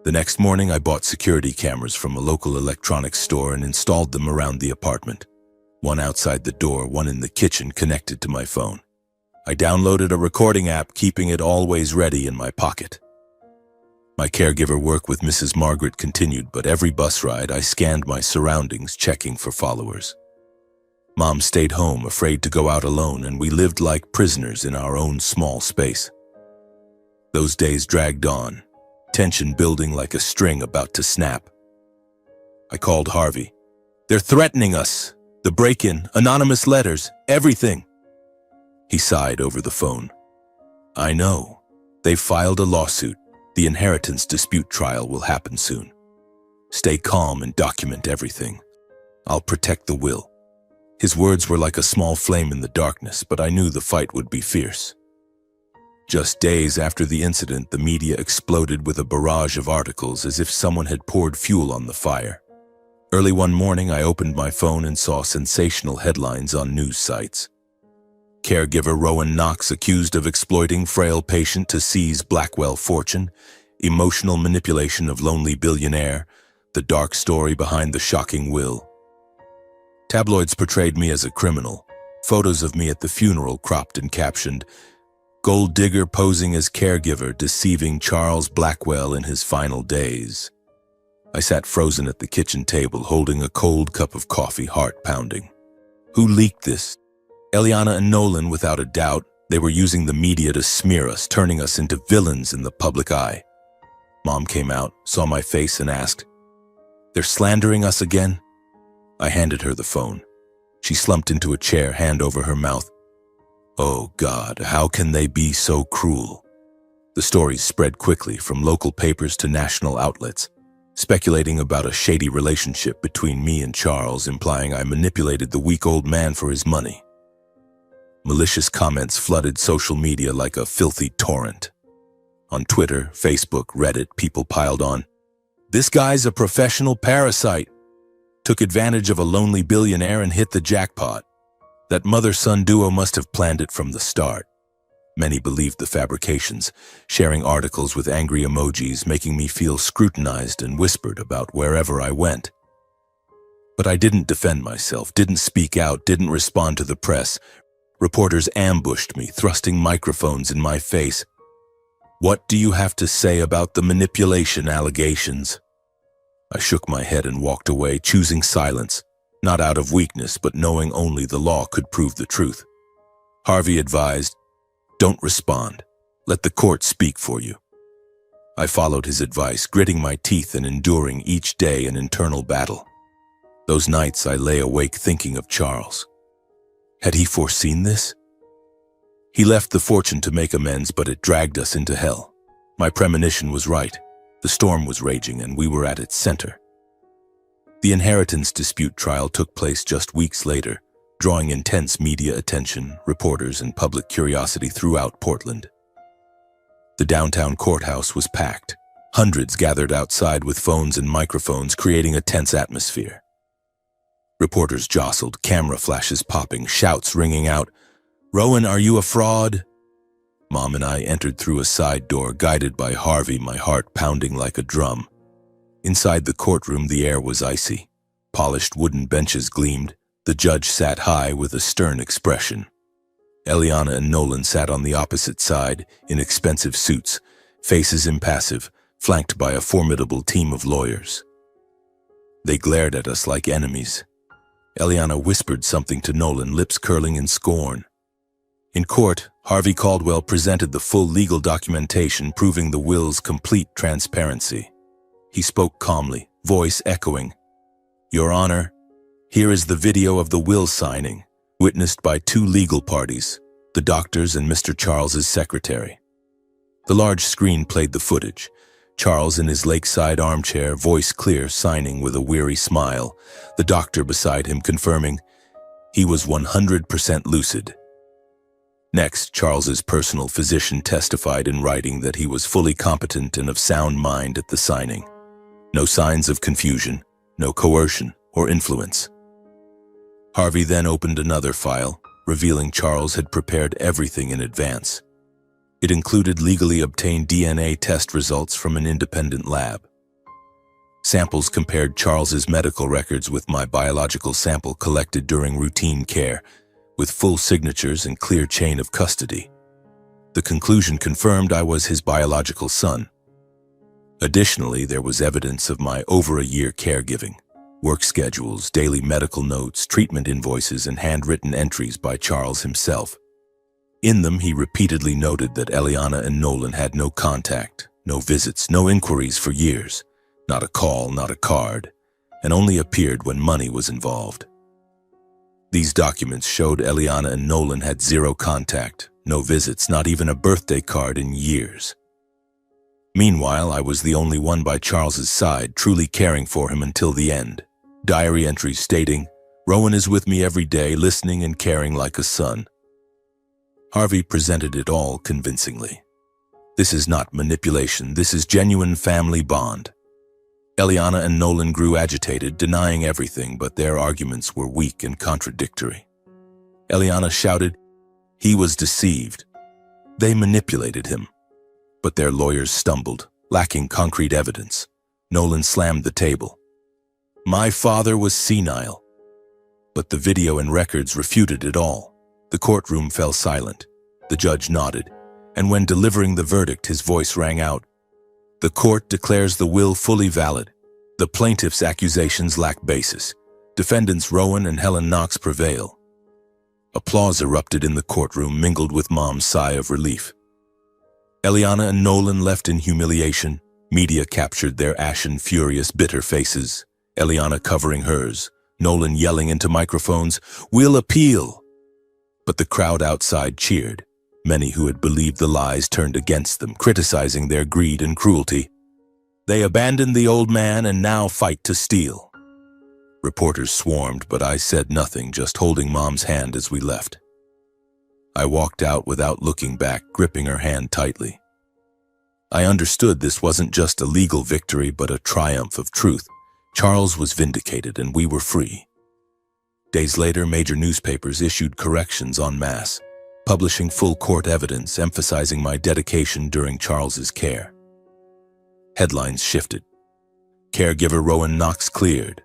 The next morning I bought security cameras from a local electronics store and installed them around the apartment. One outside the door, one in the kitchen connected to my phone. I downloaded a recording app, keeping it always ready in my pocket. My caregiver work with Mrs. Margaret continued, but every bus ride I scanned my surroundings, checking for followers. Mom stayed home, afraid to go out alone, and we lived like prisoners in our own small space. Those days dragged on, tension building like a string about to snap. I called Harvey. They're threatening us. The break-in, anonymous letters, everything. He sighed over the phone. I know. They've filed a lawsuit. The inheritance dispute trial will happen soon. Stay calm and document everything. I'll protect the will. His words were like a small flame in the darkness, but I knew the fight would be fierce. Just days after the incident, the media exploded with a barrage of articles as if someone had poured fuel on the fire. Early one morning, I opened my phone and saw sensational headlines on news sites. Caregiver Rowan Knox accused of exploiting frail patient to seize Blackwell fortune, emotional manipulation of lonely billionaire, the dark story behind the shocking will. Tabloids portrayed me as a criminal, photos of me at the funeral cropped and captioned, "Gold digger posing as caregiver deceiving Charles Blackwell in his final days." I sat frozen at the kitchen table holding a cold cup of coffee, heart pounding. Who leaked this? Eliana and Nolan, without a doubt. They were using the media to smear us, turning us into villains in the public eye. Mom came out, saw my face and asked, "They're slandering us again?" I handed her the phone. She slumped into a chair, hand over her mouth. Oh God, how can they be so cruel? The stories spread quickly from local papers to national outlets, speculating about a shady relationship between me and Charles, implying I manipulated the weak old man for his money. Malicious comments flooded social media like a filthy torrent. On Twitter, Facebook, Reddit, people piled on, "This guy's a professional parasite. Took advantage of a lonely billionaire and hit the jackpot. That mother-son duo must have planned it from the start." Many believed the fabrications, sharing articles with angry emojis, making me feel scrutinized and whispered about wherever I went. But I didn't defend myself, didn't speak out, didn't respond to the press. Reporters ambushed me, thrusting microphones in my face. "What do you have to say about the manipulation allegations?" I shook my head and walked away, choosing silence, not out of weakness, but knowing only the law could prove the truth. Harvey advised, "Don't respond. Let the court speak for you." I followed his advice, gritting my teeth and enduring each day an internal battle. Those nights I lay awake thinking of Charles. Had he foreseen this? He left the fortune to make amends, but it dragged us into hell. My premonition was right. The storm was raging, and we were at its center. The inheritance dispute trial took place just weeks later, drawing intense media attention, reporters, and public curiosity throughout Portland. The downtown courthouse was packed. Hundreds gathered outside with phones and microphones, creating a tense atmosphere. Reporters jostled, camera flashes popping, shouts ringing out, "Rowan, are you a fraud?" Mom and I entered through a side door, guided by Harvey, my heart pounding like a drum. Inside the courtroom, the air was icy. Polished wooden benches gleamed. The judge sat high with a stern expression. Eliana and Nolan sat on the opposite side, in expensive suits, faces impassive, flanked by a formidable team of lawyers. They glared at us like enemies. Eliana whispered something to Nolan, lips curling in scorn. In court, Harvey Caldwell presented the full legal documentation proving the will's complete transparency. He spoke calmly, voice echoing, "Your Honor, here is the video of the will signing, witnessed by two legal parties, the doctors and Mr. Charles's secretary." The large screen played the footage. Charles in his lakeside armchair, voice clear, signing with a weary smile. The doctor beside him confirming he was 100% lucid. Next, Charles's personal physician testified in writing that he was fully competent and of sound mind at the signing. No signs of confusion, no coercion or influence. Harvey then opened another file, revealing Charles had prepared everything in advance. It included legally obtained DNA test results from an independent lab. Samples compared Charles's medical records with my biological sample collected during routine care, with full signatures and clear chain of custody. The conclusion confirmed I was his biological son. Additionally, there was evidence of my over-a-year caregiving, work schedules, daily medical notes, treatment invoices, and handwritten entries by Charles himself. In them, he repeatedly noted that Eliana and Nolan had no contact, no visits, no inquiries for years, not a call, not a card, and only appeared when money was involved. These documents showed Eliana and Nolan had zero contact, no visits, not even a birthday card in years. Meanwhile, I was the only one by Charles's side, truly caring for him until the end. Diary entries stating, "Rowan is with me every day, listening and caring like a son." Harvey presented it all convincingly. This is not manipulation, this is genuine family bond. Eliana and Nolan grew agitated, denying everything, but their arguments were weak and contradictory. Eliana shouted, he was deceived. They manipulated him. But their lawyers stumbled, lacking concrete evidence. Nolan slammed the table. My father was senile. But the video and records refuted it all. The courtroom fell silent. The judge nodded, and when delivering the verdict, his voice rang out. The court declares the will fully valid. The plaintiff's accusations lack basis. Defendants Rowan and Helen Knox prevail. Applause erupted in the courtroom, mingled with Mom's sigh of relief. Eliana and Nolan left in humiliation. Media captured their ashen, furious, bitter faces. Eliana covering hers, Nolan yelling into microphones, "We'll appeal!" But the crowd outside cheered. Many who had believed the lies turned against them, criticizing their greed and cruelty. They abandoned the old man and now fight to steal. Reporters swarmed, but I said nothing, just holding Mom's hand as we left. I walked out without looking back, gripping her hand tightly. I understood this wasn't just a legal victory, but a triumph of truth. Charles was vindicated and we were free. Days later, major newspapers issued corrections en masse, publishing full court evidence emphasizing my dedication during Charles's care. Headlines shifted. Caregiver Rowan Knox cleared.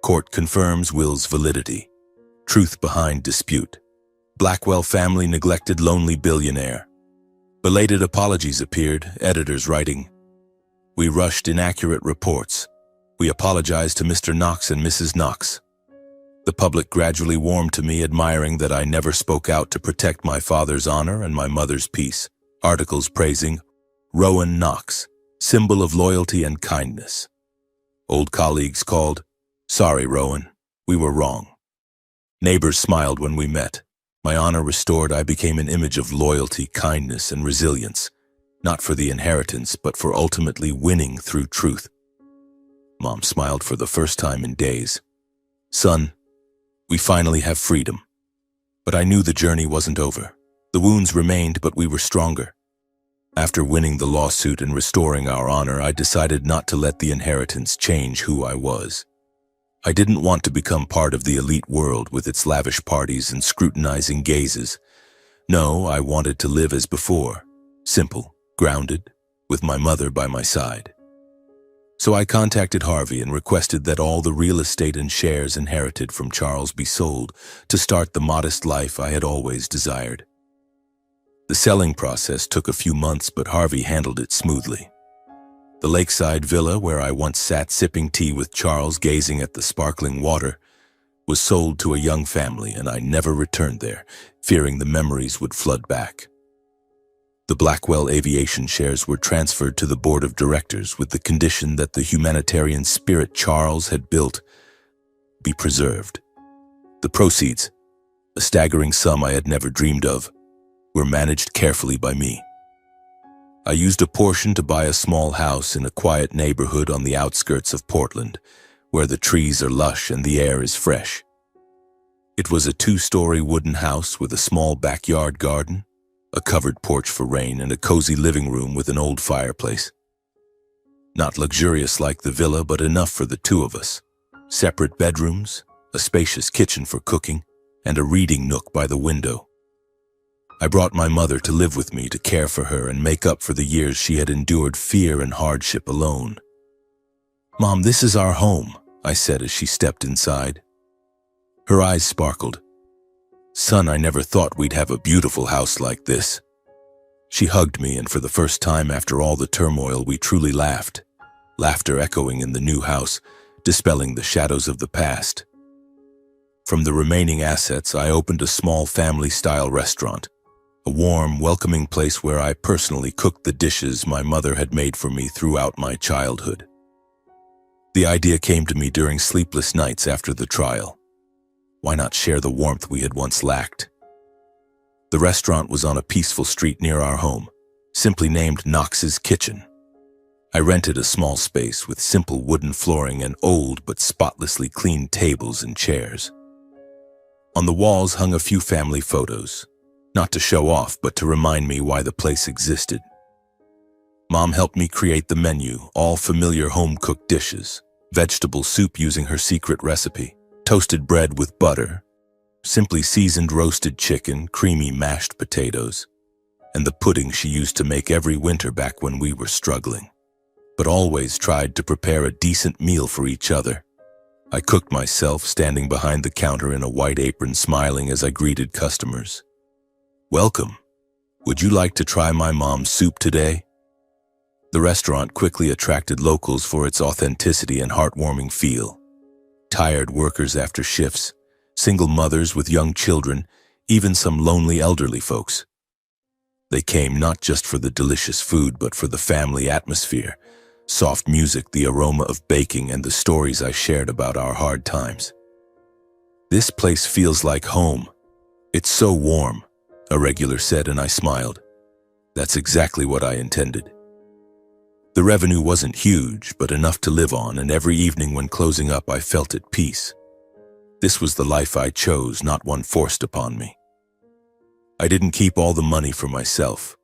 Court confirms will's validity. Truth behind dispute. Blackwell family neglected lonely billionaire. Belated apologies appeared, editors writing, "We rushed inaccurate reports. We apologize to Mr. Knox and Mrs. Knox." The public gradually warmed to me, admiring that I never spoke out to protect my father's honor and my mother's peace. Articles praising Rowan Knox, symbol of loyalty and kindness. Old colleagues called, "Sorry, Rowan, we were wrong." Neighbors smiled when we met. My honor restored, I became an image of loyalty, kindness, and resilience, not for the inheritance, but for ultimately winning through truth. Mom smiled for the first time in days. "Son, we finally have freedom." But I knew the journey wasn't over. The wounds remained, but we were stronger. After winning the lawsuit and restoring our honor, I decided not to let the inheritance change who I was. I didn't want to become part of the elite world with its lavish parties and scrutinizing gazes. No, I wanted to live as before, simple, grounded, with my mother by my side. So I contacted Harvey and requested that all the real estate and shares inherited from Charles be sold to start the modest life I had always desired. The selling process took a few months, but Harvey handled it smoothly. The lakeside villa where I once sat sipping tea with Charles gazing at the sparkling water was sold to a young family, and I never returned there, fearing the memories would flood back. The Blackwell Aviation shares were transferred to the board of directors with the condition that the humanitarian spirit Charles had built be preserved. The proceeds, a staggering sum I had never dreamed of, were managed carefully by me. I used a portion to buy a small house in a quiet neighborhood on the outskirts of Portland, where the trees are lush and the air is fresh. It was a 2-story wooden house with a small backyard garden, a covered porch for rain, and a cozy living room with an old fireplace. Not luxurious like the villa, but enough for the two of us. Separate bedrooms, a spacious kitchen for cooking, and a reading nook by the window. I brought my mother to live with me to care for her and make up for the years she had endured fear and hardship alone. "Mom, this is our home," I said as she stepped inside. Her eyes sparkled. "Son, I never thought we'd have a beautiful house like this." She hugged me, and for the first time after all the turmoil, we truly laughed. Laughter echoing in the new house, dispelling the shadows of the past. From the remaining assets, I opened a small family-style restaurant, a warm, welcoming place where I personally cooked the dishes my mother had made for me throughout my childhood. The idea came to me during sleepless nights after the trial. Why not share the warmth we had once lacked? The restaurant was on a peaceful street near our home, simply named Knox's Kitchen. I rented a small space with simple wooden flooring and old but spotlessly clean tables and chairs. On the walls hung a few family photos, not to show off, but to remind me why the place existed. Mom helped me create the menu, all familiar home-cooked dishes, vegetable soup using her secret recipe, toasted bread with butter, simply seasoned roasted chicken, creamy mashed potatoes, and the pudding she used to make every winter back when we were struggling, but always tried to prepare a decent meal for each other. I cooked myself, standing behind the counter in a white apron, smiling as I greeted customers. "Welcome. Would you like to try my mom's soup today?" The restaurant quickly attracted locals for its authenticity and heartwarming feel. Tired workers after shifts, single mothers with young children, even some lonely elderly folks. They came not just for the delicious food, but for the family atmosphere, soft music, the aroma of baking, and the stories I shared about our hard times. "This place feels like home. It's so warm," a regular said, and I smiled. That's exactly what I intended. The revenue wasn't huge, but enough to live on, and every evening when closing up, I felt at peace. This was the life I chose, not one forced upon me. I didn't keep all the money for myself.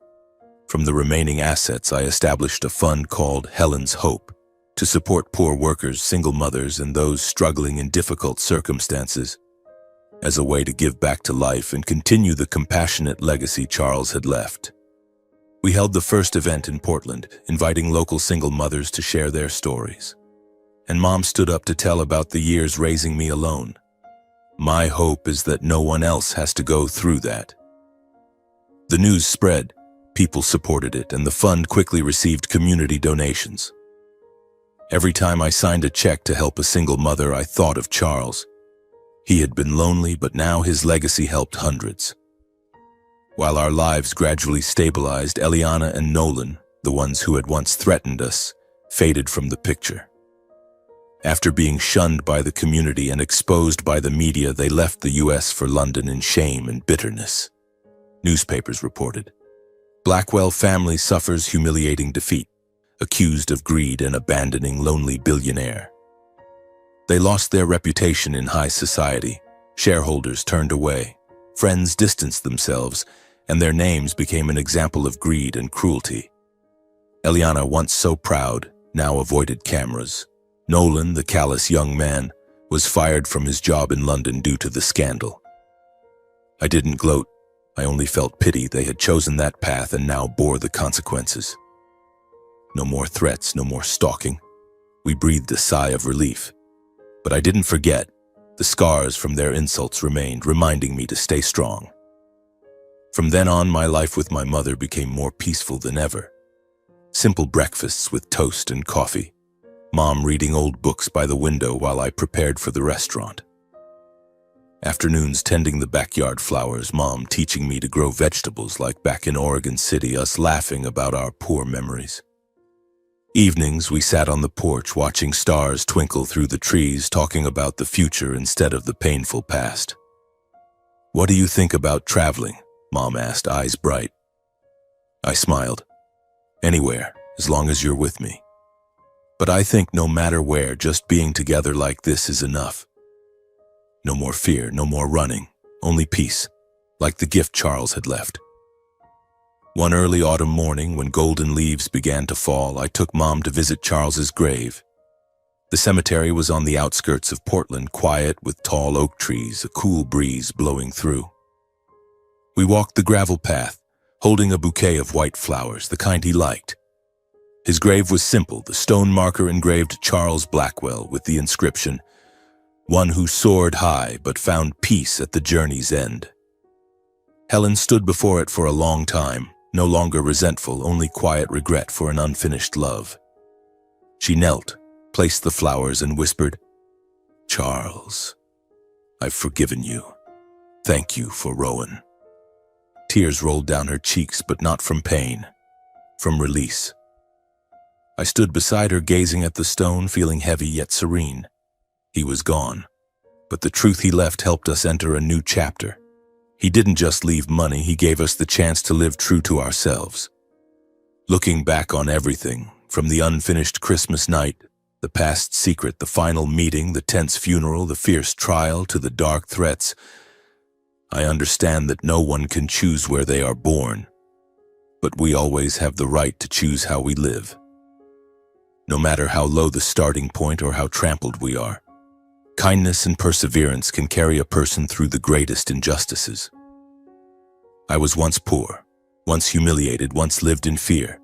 From the remaining assets, I established a fund called Helen's Hope to support poor workers, single mothers, and those struggling in difficult circumstances, as a way to give back to life and continue the compassionate legacy Charles had left. We held the first event in Portland, inviting local single mothers to share their stories. And Mom stood up to tell about the years raising me alone. My hope is that no one else has to go through that. The news spread, people supported it, and the fund quickly received community donations. Every time I signed a check to help a single mother, I thought of Charles. He had been lonely, but now his legacy helped hundreds. While our lives gradually stabilized, Eliana and Nolan, the ones who had once threatened us, faded from the picture. After being shunned by the community and exposed by the media, they left the US for London in shame and bitterness. Newspapers reported. Blackwell family suffers humiliating defeat, accused of greed and abandoning lonely billionaire. They lost their reputation in high society, shareholders turned away, friends distanced themselves, and their names became an example of greed and cruelty. Eliana, once so proud, now avoided cameras. Nolan, the callous young man, was fired from his job in London due to the scandal. I didn't gloat. I only felt pity. They had chosen that path and now bore the consequences. No more threats, no more stalking. We breathed a sigh of relief. But I didn't forget. The scars from their insults remained, reminding me to stay strong. From then on, my life with my mother became more peaceful than ever. Simple breakfasts with toast and coffee. Mom reading old books by the window while I prepared for the restaurant. Afternoons tending the backyard flowers, Mom teaching me to grow vegetables like back in Oregon City, us laughing about our poor memories. Evenings, we sat on the porch watching stars twinkle through the trees, talking about the future instead of the painful past. "What do you think about traveling?" Mom asked, eyes bright. I smiled. "Anywhere, as long as you're with me. But I think no matter where, just being together like this is enough. No more fear, no more running, only peace, like the gift Charles had left." One early autumn morning, when golden leaves began to fall, I took Mom to visit Charles's grave. The cemetery was on the outskirts of Portland, quiet with tall oak trees, a cool breeze blowing through. We walked the gravel path, holding a bouquet of white flowers, the kind he liked. His grave was simple, the stone marker engraved Charles Blackwell with the inscription, "One who soared high but found peace at the journey's end." Helen stood before it for a long time, no longer resentful, only quiet regret for an unfinished love. She knelt, placed the flowers, and whispered, "Charles, I've forgiven you. Thank you for Rowan." Tears rolled down her cheeks, but not from pain, from release. I stood beside her, gazing at the stone, feeling heavy yet serene. He was gone, but the truth he left helped us enter a new chapter. He didn't just leave money, he gave us the chance to live true to ourselves. Looking back on everything, from the unfinished Christmas night, the past secret, the final meeting, the tense funeral, the fierce trial, to the dark threats, I understand that no one can choose where they are born, but we always have the right to choose how we live. No matter how low the starting point or how trampled we are, kindness and perseverance can carry a person through the greatest injustices. I was once poor, once humiliated, once lived in fear,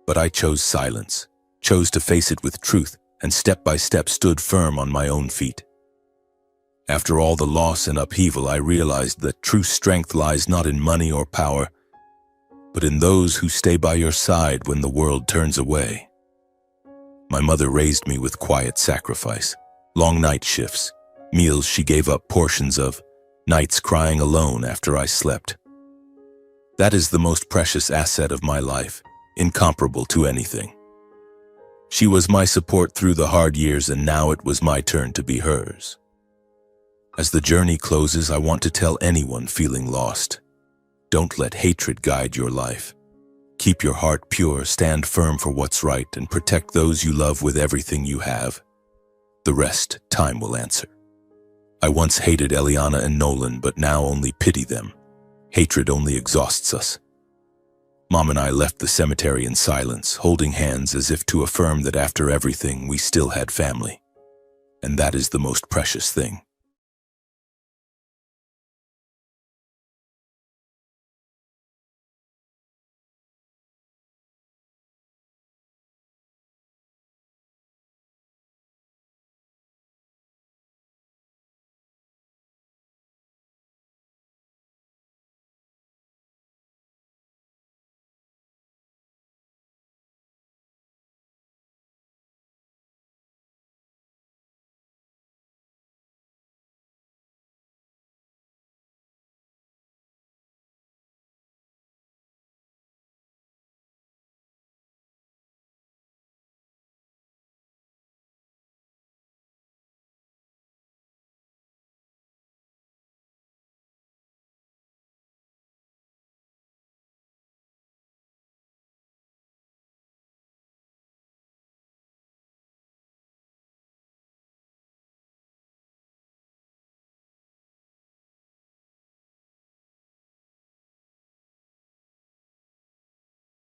but I chose silence, chose to face it with truth, and step by step stood firm on my own feet. After all the loss and upheaval, I realized that true strength lies not in money or power, but in those who stay by your side when the world turns away. My mother raised me with quiet sacrifice, long night shifts, meals she gave up portions of, nights crying alone after I slept. That is the most precious asset of my life, incomparable to anything. She was my support through the hard years, and now it was my turn to be hers. As the journey closes, I want to tell anyone feeling lost, don't let hatred guide your life. Keep your heart pure, stand firm for what's right, and protect those you love with everything you have. The rest, time will answer. I once hated Eliana and Nolan, but now only pity them. Hatred only exhausts us. Mom and I left the cemetery in silence, holding hands as if to affirm that after everything, we still had family. And that is the most precious thing.